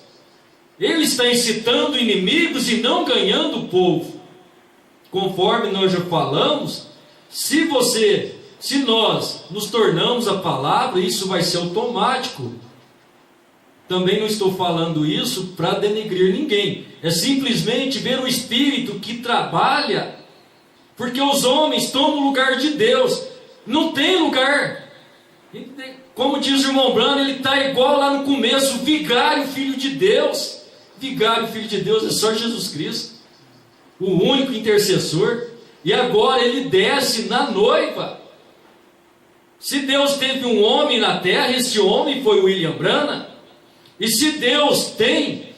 [SPEAKER 2] Ele está incitando inimigos e não ganhando o povo. Conforme nós já falamos, se nós nos tornamos a palavra, isso vai ser automático. Também não estou falando isso para denegrir ninguém. É simplesmente ver o Espírito que trabalha. Porque os homens tomam o lugar de Deus. Não tem lugar. Como diz o irmão Brano, ele está igual lá no começo, o vigário, filho de Deus. Vigário, filho de Deus, é só Jesus Cristo. O único intercessor. E agora ele desce na noiva. Se Deus teve um homem na terra, esse homem foi William Branham. E se Deus tem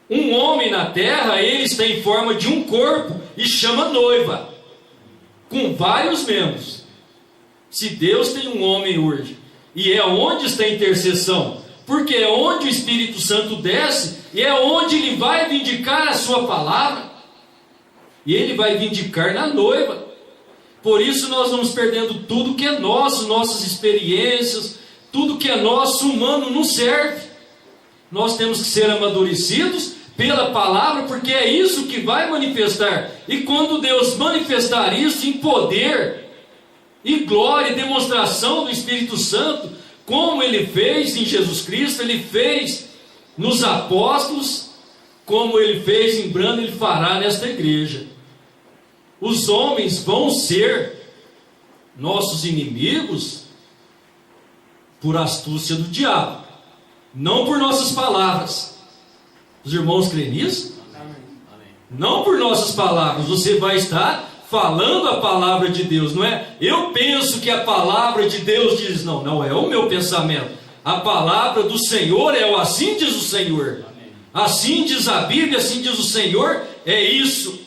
[SPEAKER 2] um homem na terra, ele está em forma de um corpo e chama noiva, com vários membros. Se Deus tem um homem hoje, e é onde está a intercessão, porque é onde o Espírito Santo desce, e é onde ele vai vindicar a sua palavra, e ele vai vindicar na noiva. Por isso nós vamos perdendo tudo que é nosso, nossas experiências, tudo que é nosso humano não serve. Nós temos que ser amadurecidos pela palavra, porque é isso que vai manifestar. E quando Deus manifestar isso em poder, e glória e demonstração do Espírito Santo, como Ele fez em Jesus Cristo, Ele fez nos apóstolos, como Ele fez em Branham, Ele fará nesta igreja. Os homens vão ser nossos inimigos por astúcia do diabo, não por nossas palavras. Os irmãos creem nisso? Amém. Não por nossas palavras. Você vai estar falando a palavra de Deus, não é? Eu penso que a palavra de Deus diz, não é o meu pensamento. A palavra do Senhor é o assim diz o Senhor. Amém. Assim diz a Bíblia, assim diz o Senhor, é isso.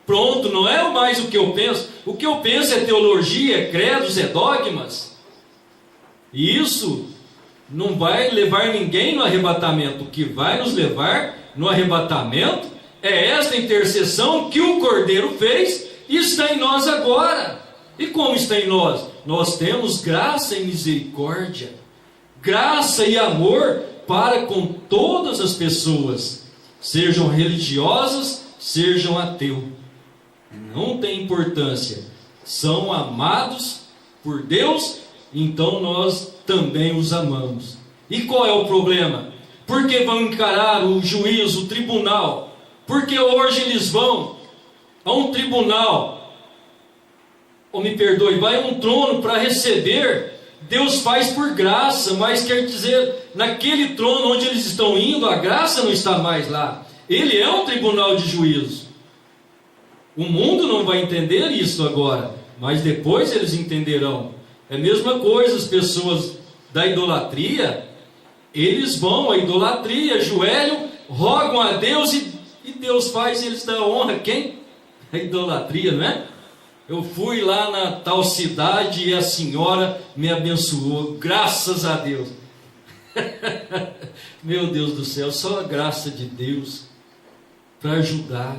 [SPEAKER 2] Pronto, não é mais o que eu penso. O que eu penso é teologia, é credos, é dogmas. E isso não vai levar ninguém no arrebatamento. O que vai nos levar no arrebatamento é esta intercessão que o Cordeiro fez e está em nós agora. E como está em nós? Nós temos graça e misericórdia, graça e amor para com todas as pessoas, sejam religiosas, sejam ateus. Não tem importância. São amados por Deus, então nós também os amamos. E qual é o problema? Porque vão encarar o juízo, o tribunal. Porque hoje eles vão a um tribunal, ou me perdoe, vai a um trono para receber. Deus faz por graça, mas quer dizer, naquele trono onde eles estão indo, a graça não está mais lá. Ele é um tribunal de juízo. O mundo não vai entender isso agora, mas depois eles entenderão. É a mesma coisa, as pessoas da idolatria, eles vão à idolatria, ajoelham, rogam a Deus e Deus faz eles dar honra. Quem? A idolatria, não é? Eu fui lá na tal cidade e a senhora me abençoou, graças a Deus. Meu Deus do céu, só a graça de Deus para ajudar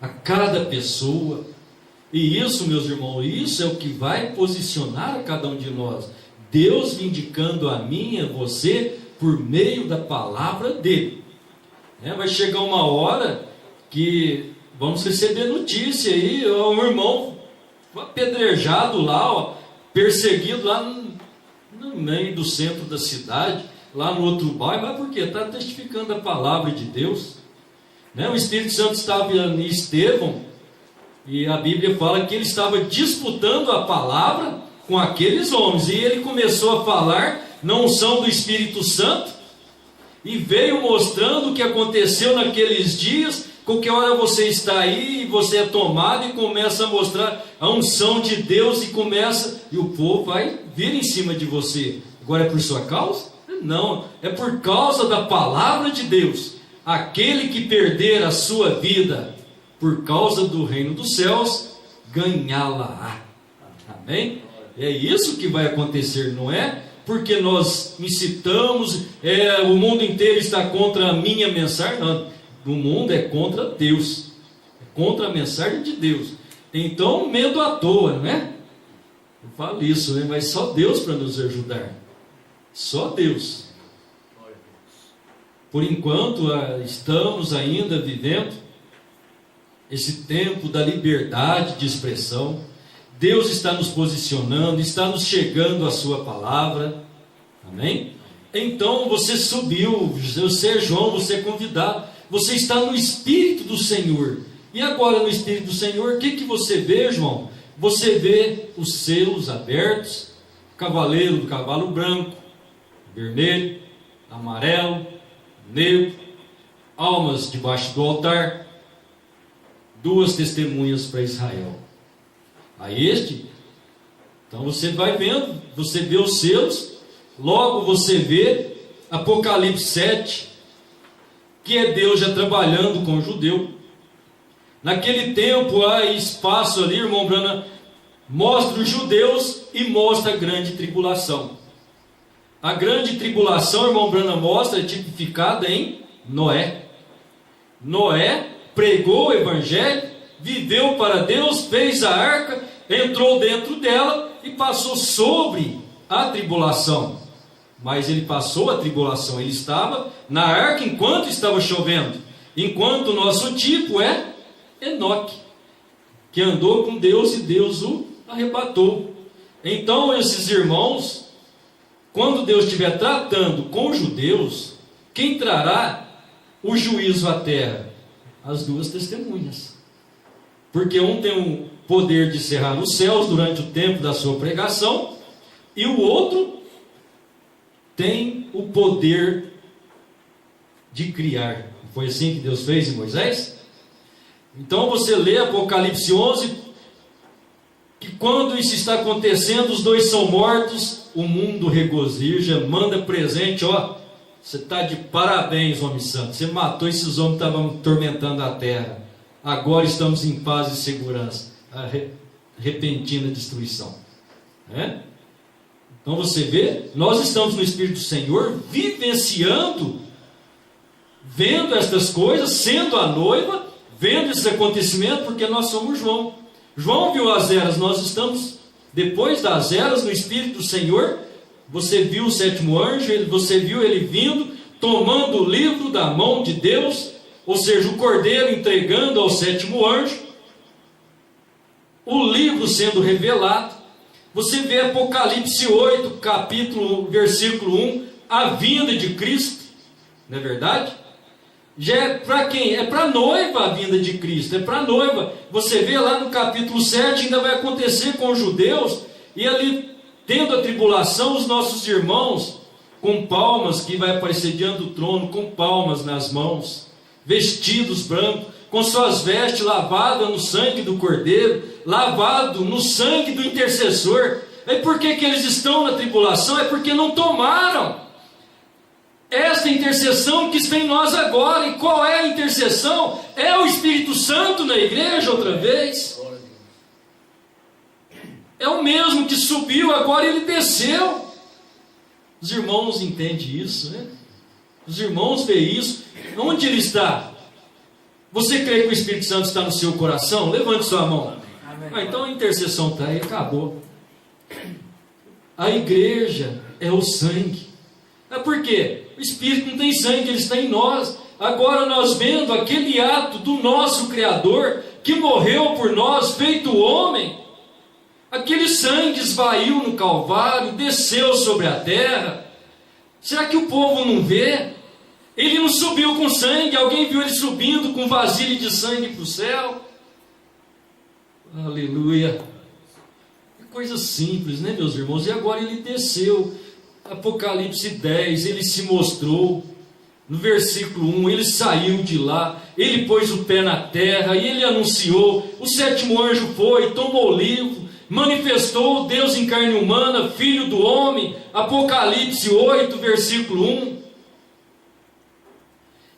[SPEAKER 2] a cada pessoa. E isso, meus irmãos, isso é o que vai posicionar a cada um de nós. Deus vindicando a mim e a você por meio da palavra dele. Vai chegar uma hora que vamos receber notícia aí, um irmão apedrejado lá, perseguido lá no meio do centro da cidade, lá no outro bairro. Mas por quê? Está testificando a palavra de Deus. O Espírito Santo estava em Estevão, e a Bíblia fala que ele estava disputando a palavra com aqueles homens, e ele começou a falar na unção do Espírito Santo, e veio mostrando o que aconteceu naqueles dias. Qualquer hora você está aí, e você é tomado, e começa a mostrar a unção de Deus, e o povo vai vir em cima de você. Agora é por sua causa? Não, é por causa da palavra de Deus. Aquele que perder a sua vida por causa do reino dos céus, ganhá-la-á. Amém? É isso que vai acontecer, não é? Porque nós incitamos, o mundo inteiro está contra a minha mensagem. Não, o mundo é contra Deus. contra a mensagem de Deus. Então, medo à toa, não é? Eu falo isso, né? Mas só Deus para nos ajudar. Só Deus. Por enquanto, estamos ainda vivendo esse tempo da liberdade de expressão. Deus está nos posicionando, está nos chegando a sua palavra. Amém? Então você subiu, você é João, você é convidado. Você está no Espírito do Senhor. E agora no Espírito do Senhor, o que você vê, João? Você vê os selos abertos, cavaleiro do cavalo branco, vermelho, amarelo, negro, almas debaixo do altar, 2 testemunhas para Israel. Então você vai vendo, você vê os selos, logo você vê Apocalipse 7, que é Deus já trabalhando com o judeu. Naquele tempo há espaço ali, irmão Branham, mostra os judeus e mostra a grande tribulação. A grande tribulação, irmão Branham, mostra, é tipificada em Noé. Noé pregou o evangelho, viveu para Deus, fez a arca, entrou dentro dela e passou sobre a tribulação. Mas ele passou a tribulação, ele estava na arca enquanto estava chovendo. Enquanto o nosso tipo é Enoque, que andou com Deus e Deus o arrebatou. Então esses irmãos, quando Deus estiver tratando com os judeus, quem trará o juízo à terra? As 2 testemunhas. Porque um tem o poder de cerrar os céus durante o tempo da sua pregação, e o outro tem o poder de criar. Foi assim que Deus fez em Moisés? Então você lê Apocalipse 11, que quando isso está acontecendo, os 2 são mortos, o mundo regozija, manda presente, ó, você está de parabéns, homem santo, você matou esses homens que estavam atormentando a terra, agora estamos em paz e segurança, a repentina destruição. Então você vê, nós estamos no Espírito do Senhor, vivenciando, vendo estas coisas, sendo a noiva, vendo esses acontecimentos, porque nós somos João. João viu as eras, nós estamos depois das eras no Espírito do Senhor. Você viu o 7º anjo, você viu ele vindo, tomando o livro da mão de Deus, ou seja, o cordeiro entregando ao 7º anjo, o livro sendo revelado. Você vê Apocalipse 8, capítulo, versículo 1, a vinda de Cristo, não é verdade? Já é para quem? É para a noiva a vinda de Cristo, é para a noiva. Você vê lá no capítulo 7, ainda vai acontecer com os judeus, e ali, tendo a tribulação, os nossos irmãos, com palmas, que vai aparecer diante do trono, com palmas nas mãos, vestidos brancos, com suas vestes lavadas no sangue do Cordeiro, lavado no sangue do intercessor. E por que eles estão na tribulação? É porque não tomaram esta intercessão que está em nós agora. E qual é a intercessão? É o Espírito Santo na igreja outra vez. É o mesmo que subiu, agora ele desceu. Os irmãos entendem isso, né? Os irmãos veem isso. Onde ele está? Você crê que o Espírito Santo está no seu coração? Levante sua mão. Então a intercessão está aí, acabou. A igreja é o sangue. Por quê? O Espírito não tem sangue, ele está em nós. Agora nós vendo aquele ato do nosso Criador, que morreu por nós, feito homem, aquele sangue esvaiu no Calvário, desceu sobre a terra. Será que o povo não vê? Ele não subiu com sangue, alguém viu ele subindo com vasilha de sangue para o céu? Aleluia! Que coisa simples, né, meus irmãos? E agora ele desceu. Apocalipse 10, ele se mostrou. No versículo 1, ele saiu de lá, ele pôs o pé na terra e ele anunciou. O 7º anjo foi, tomou o livro, manifestou Deus em carne humana, Filho do homem. Apocalipse 8, versículo 1.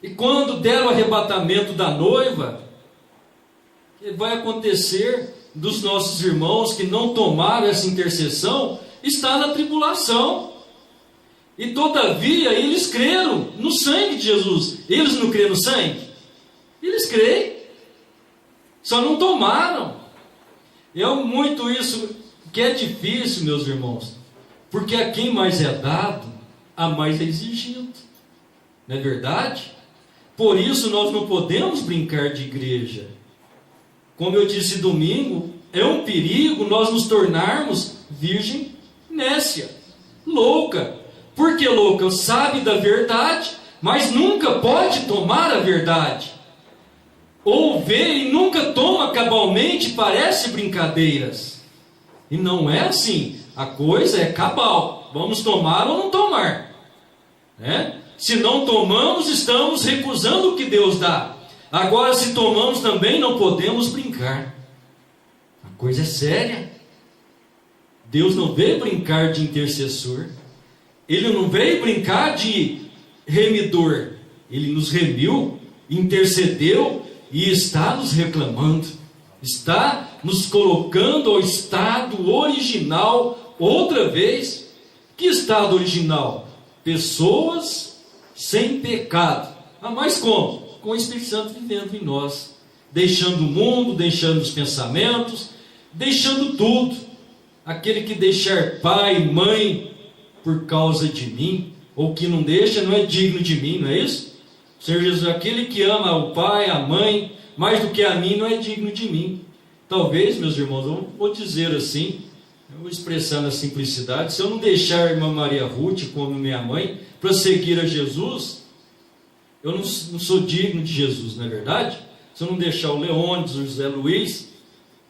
[SPEAKER 2] E quando der o arrebatamento da noiva, vai acontecer dos nossos irmãos que não tomaram essa intercessão, está na tribulação. E todavia eles creram no sangue de Jesus. Eles não creem no sangue? Eles creem. Só não tomaram. É muito isso que é difícil, meus irmãos. Porque a quem mais é dado, a mais é exigido. Não é verdade? Por isso nós não podemos brincar de igreja. Como eu disse domingo, é um perigo nós nos tornarmos virgem nécia, louca. Por que louca? Sabe da verdade, mas nunca pode tomar a verdade. Ou vê e nunca toma cabalmente, parece brincadeiras. E não é assim. A coisa é cabal. Vamos tomar ou não tomar, né? Se não tomamos, estamos recusando o que Deus dá. Agora, se tomamos também, não podemos brincar. A coisa é séria. Deus não veio brincar de intercessor. Ele não veio brincar de remidor. Ele nos remiu, intercedeu e está nos reclamando. Está nos colocando ao estado original outra vez. Que estado original? Pessoas sem pecado. Mas como? Com o Espírito Santo vivendo em nós, deixando o mundo, deixando os pensamentos, deixando tudo. Aquele que deixar pai e mãe por causa de mim, ou que não deixa, não é digno de mim, não é isso? Senhor Jesus, aquele que ama o pai, a mãe, mais do que a mim, não é digno de mim. Talvez, meus irmãos, eu vou dizer assim, eu vou expressar na simplicidade, se eu não deixar a irmã Maria Ruth como minha mãe, para seguir a Jesus, eu não sou digno de Jesus, não é verdade? Se eu não deixar o Leônidas, o José Luiz,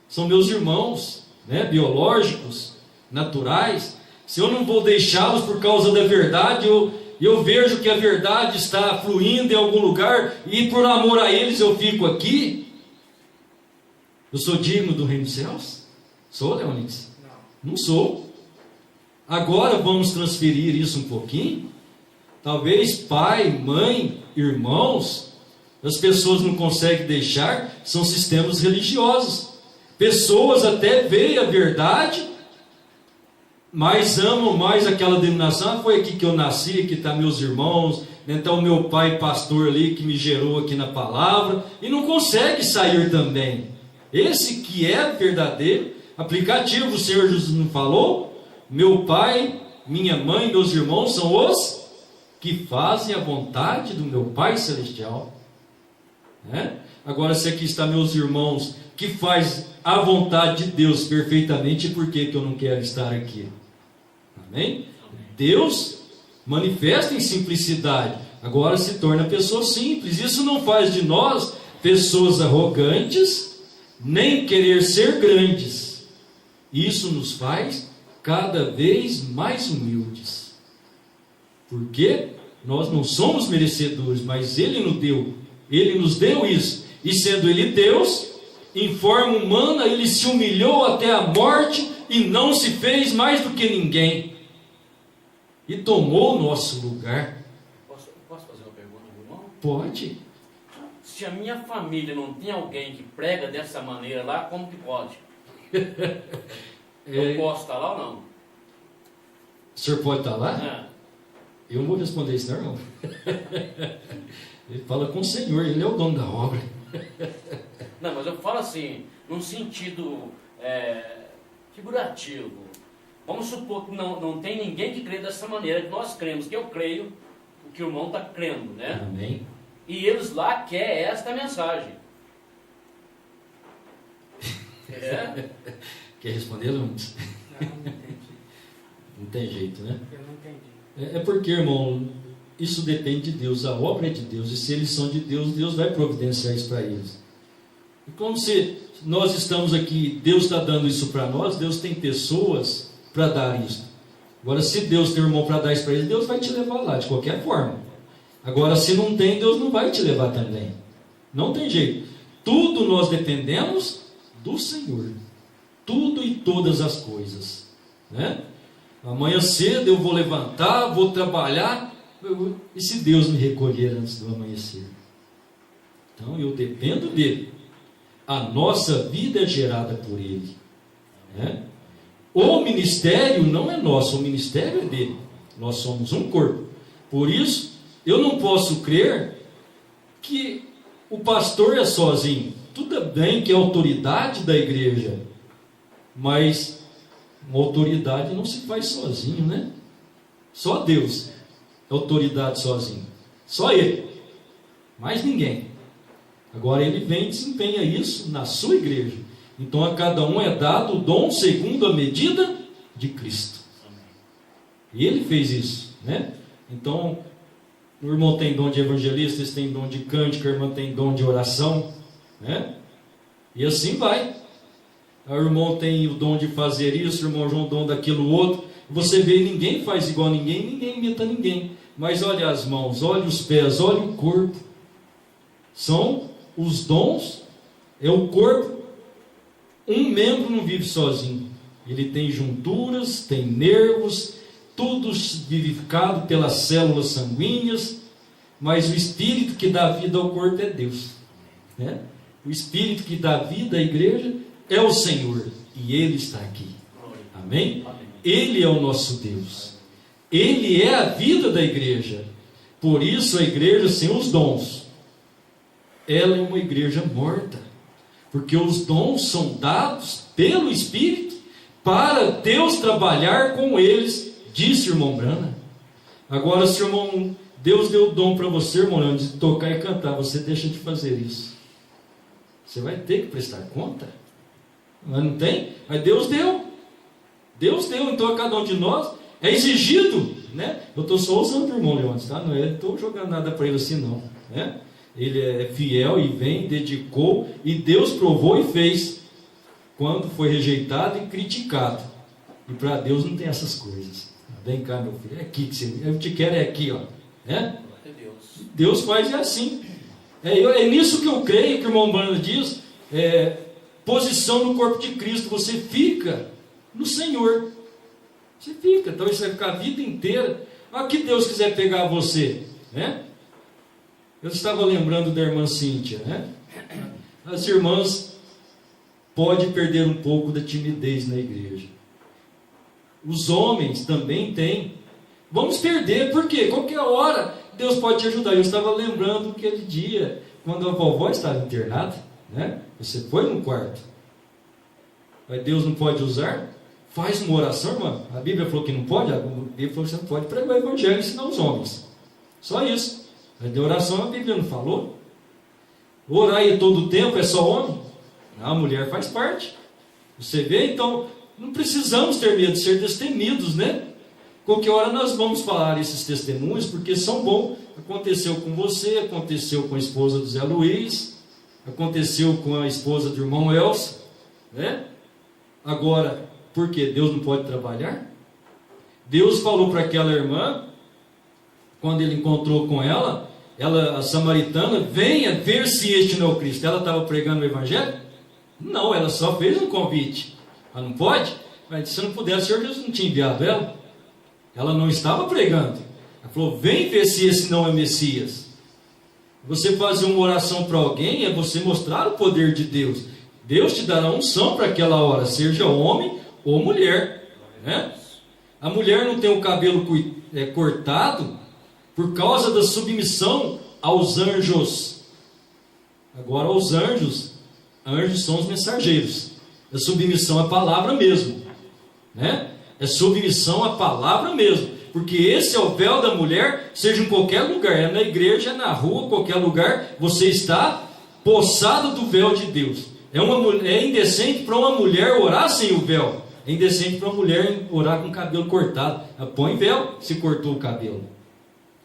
[SPEAKER 2] são meus irmãos, né, biológicos, naturais. Se eu não vou deixá-los por causa da verdade, eu vejo que a verdade está fluindo em algum lugar, e por amor a eles eu fico aqui. Eu sou digno do reino dos céus? Sou, Leônidas? Não sou. Agora vamos transferir isso um pouquinho. Talvez pai, mãe, irmãos, as pessoas não conseguem deixar, são sistemas religiosos. Pessoas até veem a verdade, mas amam mais aquela denominação. Foi aqui que eu nasci, aqui estão meus irmãos, então meu pai pastor ali que me gerou aqui na palavra, e não consegue sair também. Esse que é verdadeiro aplicativo, o Senhor Jesus não falou? Meu pai, minha mãe, meus irmãos são os que fazem a vontade do meu Pai Celestial. Agora, se aqui está meus irmãos que faz a vontade de Deus perfeitamente, por que eu não quero estar aqui? Amém? Deus manifesta em simplicidade, agora se torna pessoa simples. Isso não faz de nós pessoas arrogantes, nem querer ser grandes. Isso nos faz cada vez mais humildes. Porque nós não somos merecedores, mas Ele nos deu isso. E sendo Ele Deus, em forma humana, Ele se humilhou até a morte e não se fez mais do que ninguém. E tomou o nosso lugar.
[SPEAKER 3] Posso fazer uma pergunta, irmão?
[SPEAKER 2] Pode.
[SPEAKER 3] Se a minha família não tem alguém que prega dessa maneira lá, como que pode? Eu posso estar lá ou não?
[SPEAKER 2] O senhor pode estar lá? Eu não vou responder isso, não. Ele fala com o Senhor, Ele é o dono da obra.
[SPEAKER 3] Não, mas eu falo assim, num sentido figurativo. Vamos supor que não tem ninguém que crê dessa maneira, que nós cremos, que eu creio, o que o irmão está crendo, né?
[SPEAKER 2] Amém.
[SPEAKER 3] E eles lá querem esta mensagem.
[SPEAKER 2] Quer responder, Luiz?
[SPEAKER 4] Não entendi.
[SPEAKER 2] Não tem jeito, né?
[SPEAKER 4] Eu não entendi.
[SPEAKER 2] É porque, irmão, isso depende de Deus, a obra é de Deus, e se eles são de Deus, Deus vai providenciar isso para eles. E como se nós estamos aqui, Deus está dando isso para nós, Deus tem pessoas para dar isso. Agora, se Deus tem um irmão para dar isso para eles, Deus vai te levar lá, de qualquer forma. Agora, se não tem, Deus não vai te levar também. Não tem jeito. Tudo nós dependemos do Senhor. Tudo e todas as coisas, né? Amanhã cedo eu vou levantar, vou trabalhar, e se Deus me recolher antes do amanhecer? Então eu dependo dele. A nossa vida é gerada por ele, né? O ministério não é nosso, o ministério é dele. Nós somos um corpo. Por isso, eu não posso crer que o pastor é sozinho. tudo bem que é autoridade da igreja, mas uma autoridade não se faz sozinho, né? Só Deus é autoridade sozinho. Só Ele. Mais ninguém. Agora Ele vem e desempenha isso na sua igreja. Então a cada um é dado o dom segundo a medida de Cristo. E Ele fez isso, né? Então, o irmão tem dom de evangelista, esse tem dom de cântico, a irmã tem dom de oração, né? E assim vai. O irmão tem o dom de fazer isso, o irmão João o dom daquilo outro. Você vê, ninguém faz igual a ninguém, ninguém imita ninguém. Mas olha as mãos, olha os pés, olha o corpo. São os dons, é o corpo. Um membro não vive sozinho. Ele tem junturas, tem nervos, tudo vivificado pelas células sanguíneas. Mas o Espírito que dá vida ao corpo é Deus, né? O Espírito que dá vida à igreja é o Senhor. E Ele está aqui. Amém? Ele é o nosso Deus. Ele é a vida da igreja. Por isso a igreja sem os dons, ela é uma igreja morta. Porque os dons são dados pelo Espírito para Deus trabalhar com eles, disse o irmão Brana. Agora, se o irmão, Deus deu o dom para você, irmão, de tocar e cantar, você deixa de fazer isso. Você vai ter que prestar conta. Mas não tem? Mas Deus deu. Deus deu, então a cada um de nós é exigido, né? Eu estou só usando o irmão Leônidas, tá? Não estou jogando nada para ele assim não, né? Ele é fiel e vem, dedicou, e Deus provou e fez, quando foi rejeitado e criticado. E para Deus não tem essas coisas. Vem cá, meu filho, é aqui que você, eu te quero, é aqui, ó, né? Deus faz assim. É nisso que eu creio, que o irmão Brana diz, posição no corpo de Cristo. Você fica no Senhor. Você fica, então isso vai ficar a vida inteira. Mas que Deus quiser pegar você, né? Eu estava lembrando da irmã Cíntia, né? As irmãs podem perder um pouco da timidez na igreja. Os homens também têm. Vamos perder, por quê? Qualquer hora Deus pode te ajudar. Eu estava lembrando aquele dia, quando a vovó estava internada, né? Você foi no quarto. Mas Deus não pode usar? Faz uma oração, irmã. A Bíblia falou que não pode? A Bíblia falou que você não pode pregar o evangelho e ensinar os homens. Só isso. Mas de oração a Bíblia não falou. Orar aí todo o tempo é só homem? Não, a mulher faz parte. Você vê, então, não precisamos ter medo de ser destemidos, né? Qualquer hora nós vamos falar esses testemunhos, porque são bons. Aconteceu com você, aconteceu com a esposa do Zé Luiz, aconteceu com a esposa do irmão Elcio, né? Agora, por que Deus não pode trabalhar? Deus falou para aquela irmã, quando ele encontrou com ela, a samaritana, venha ver se este não é o Cristo. Ela estava pregando o evangelho? Não, ela só fez um convite. Ela não pode? Mas se não pudesse, o Senhor Jesus não tinha enviado ela. Ela não estava pregando. Ela falou, vem ver se esse não é Messias. Você fazer uma oração para alguém é você mostrar o poder de Deus. Deus te dará unção para aquela hora, seja homem ou mulher, né? A mulher não tem o cabelo cortado por causa da submissão aos anjos. Agora, os anjos são os mensageiros. A submissão à palavra mesmo, né? É submissão à palavra mesmo, porque esse é o véu da mulher, seja em qualquer lugar, é na igreja, é na rua, qualquer lugar, você está possado do véu de Deus. É indecente para uma mulher orar sem o véu. É indecente para uma mulher orar com o cabelo cortado. Ela põe véu se cortou o cabelo.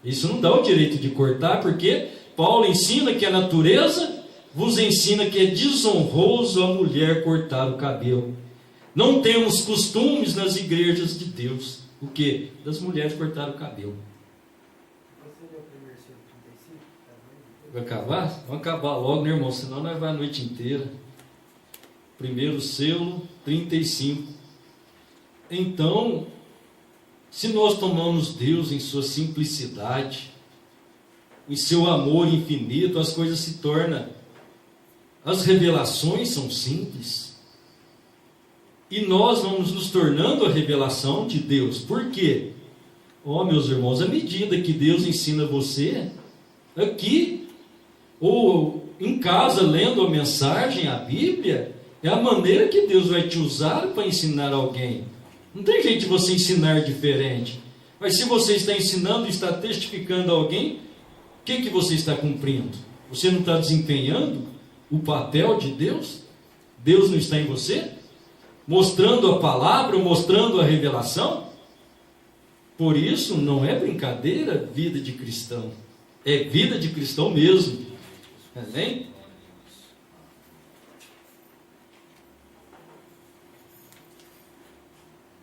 [SPEAKER 2] Isso não dá o direito de cortar, porque Paulo ensina que a natureza vos ensina que é desonroso a mulher cortar o cabelo. Não temos costumes nas igrejas de Deus. O quê? Das mulheres cortar o cabelo. Vai acabar? Vamos acabar logo, né, irmão? Senão nós vamos a noite inteira. Primeiro selo, 35. Então, se nós tomamos Deus em sua simplicidade, em seu amor infinito, as coisas se tornam, as revelações são simples. E nós vamos nos tornando a revelação de Deus. Por quê? Meus irmãos, à medida que Deus ensina você, aqui, ou em casa, lendo a mensagem, a Bíblia, é a maneira que Deus vai te usar para ensinar alguém. Não tem jeito de você ensinar diferente. Mas se você está ensinando e está testificando a alguém, o que você está cumprindo? Você não está desempenhando o papel de Deus? Deus não está em você? Mostrando a palavra, mostrando a revelação? Por isso, não é brincadeira vida de cristão. É vida de cristão mesmo. Amém?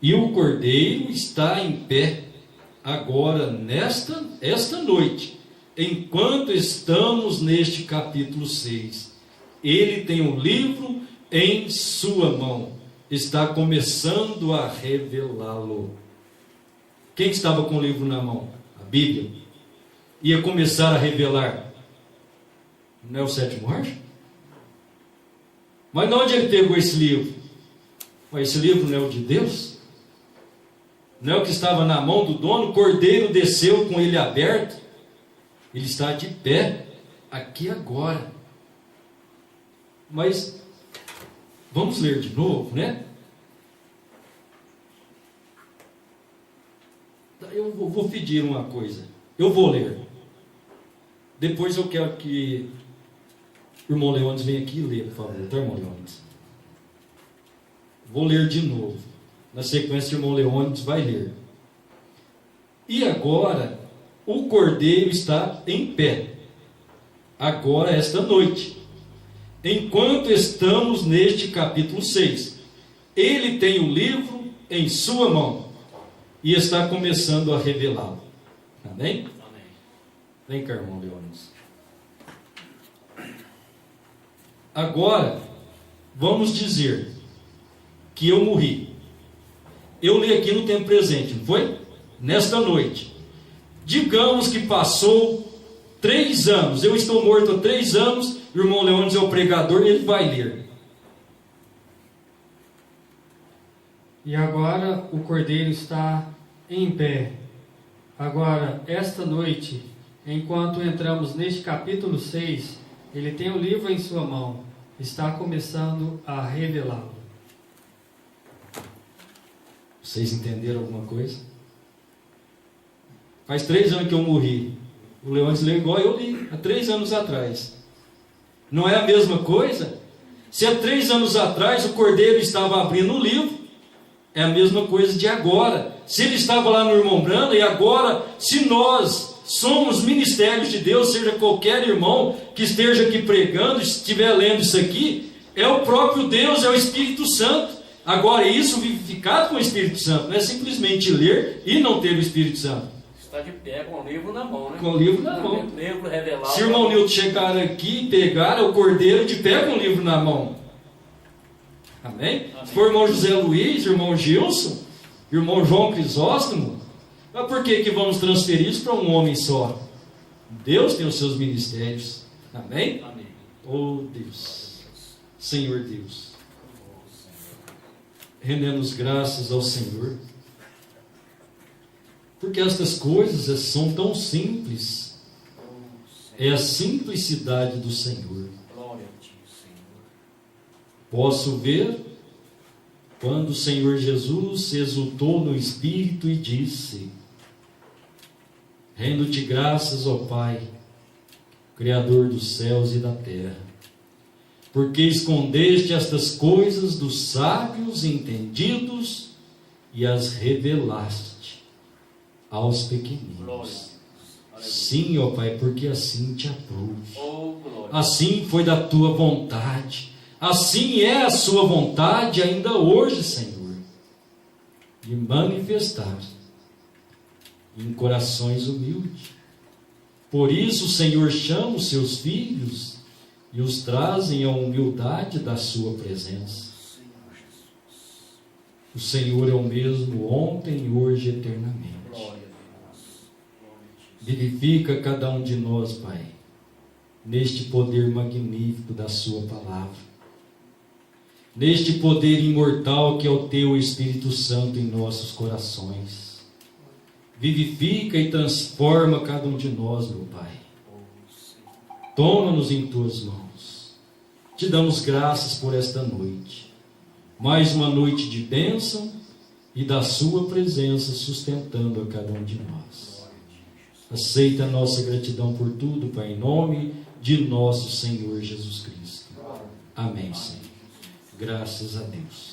[SPEAKER 2] E o Cordeiro está em pé agora, esta noite, enquanto estamos neste capítulo 6. Ele tem um livro em sua mão. Está começando a revelá-lo. Quem estava com o livro na mão? A Bíblia. Ia começar a revelar. Não é o sétimo anjo? Mas de onde ele pegou esse livro? Mas esse livro não é o de Deus? Não é o que estava na mão do dono? O cordeiro desceu com ele aberto. Ele está de pé, aqui agora. Mas, vamos ler de novo, né? Eu vou pedir uma coisa. Eu vou ler. Depois eu quero que o irmão Leônidas venha aqui e lê, por favor. Tá, irmão Leônidas? Vou ler de novo. Na sequência, o irmão Leônidas vai ler. E agora, o cordeiro está em pé. Agora, esta noite. Enquanto estamos neste capítulo 6. Ele tem o livro em sua mão. E está começando a revelá-lo. Amém?
[SPEAKER 3] Amém.
[SPEAKER 2] Vem cá, irmão Leônidas. Agora, vamos dizer que eu morri. Eu li aqui no tempo presente, não foi? Nesta noite. Digamos que passou 3 anos. Eu estou morto há 3 anos. O irmão Leônidas é o pregador e ele vai ler.
[SPEAKER 4] E agora o cordeiro está em pé. Agora, esta noite, enquanto entramos neste capítulo 6, ele tem o livro em sua mão. Está começando a revelá-lo.
[SPEAKER 2] Vocês entenderam alguma coisa? Faz 3 anos que eu morri. O Leônidas leu igual eu li, há 3 anos atrás. Não é a mesma coisa? Se há 3 anos atrás o cordeiro estava abrindo o livro, é a mesma coisa de agora. Se ele estava lá no irmão Brando, e agora, se nós somos ministérios de Deus, seja qualquer irmão que esteja aqui pregando, estiver lendo isso aqui, é o próprio Deus, é o Espírito Santo. Agora, isso vivificado com o Espírito Santo, não é simplesmente ler e não ter o Espírito Santo.
[SPEAKER 3] Está de pé com o livro na mão, né?
[SPEAKER 2] Com o livro na mão.
[SPEAKER 3] O livro revelado.
[SPEAKER 2] Se o irmão Nilton chegar aqui e pegar, é o cordeiro de pé com o livro na mão. Amém?
[SPEAKER 3] Amém.
[SPEAKER 2] Se for o irmão José Luiz, o irmão Gilson, o irmão João Crisóstomo, mas por que vamos transferir isso para um homem só? Deus tem os seus ministérios. Amém?
[SPEAKER 3] Amém.
[SPEAKER 2] Oh Deus, Senhor Deus, rendemos graças ao Senhor, porque estas coisas são tão simples. É a simplicidade do Senhor.
[SPEAKER 3] Glória a ti, Senhor.
[SPEAKER 2] Posso ver quando o Senhor Jesus exultou no Espírito e disse: rendo-te graças, ó Pai, Criador dos céus e da terra, porque escondeste estas coisas dos sábios e entendidos e as revelaste aos pequeninos. Sim, ó Pai, porque assim te aprouve. Assim foi da tua vontade. Assim é a sua vontade ainda hoje, Senhor, de manifestar em corações humildes. Por isso o Senhor chama os seus filhos e os trazem à humildade da sua presença. O Senhor é o mesmo ontem, hoje e eternamente. Vivifica cada um de nós, Pai, neste poder magnífico da sua palavra, neste poder imortal que é o teu Espírito Santo em nossos corações. Vivifica e transforma cada um de nós, meu Pai. Toma-nos em tuas mãos. Te damos graças por esta noite. Mais uma noite de bênção e da sua presença sustentando a cada um de nós. Aceita a nossa gratidão por tudo, Pai, em nome de nosso Senhor Jesus Cristo. Amém, Senhor. Graças a Deus.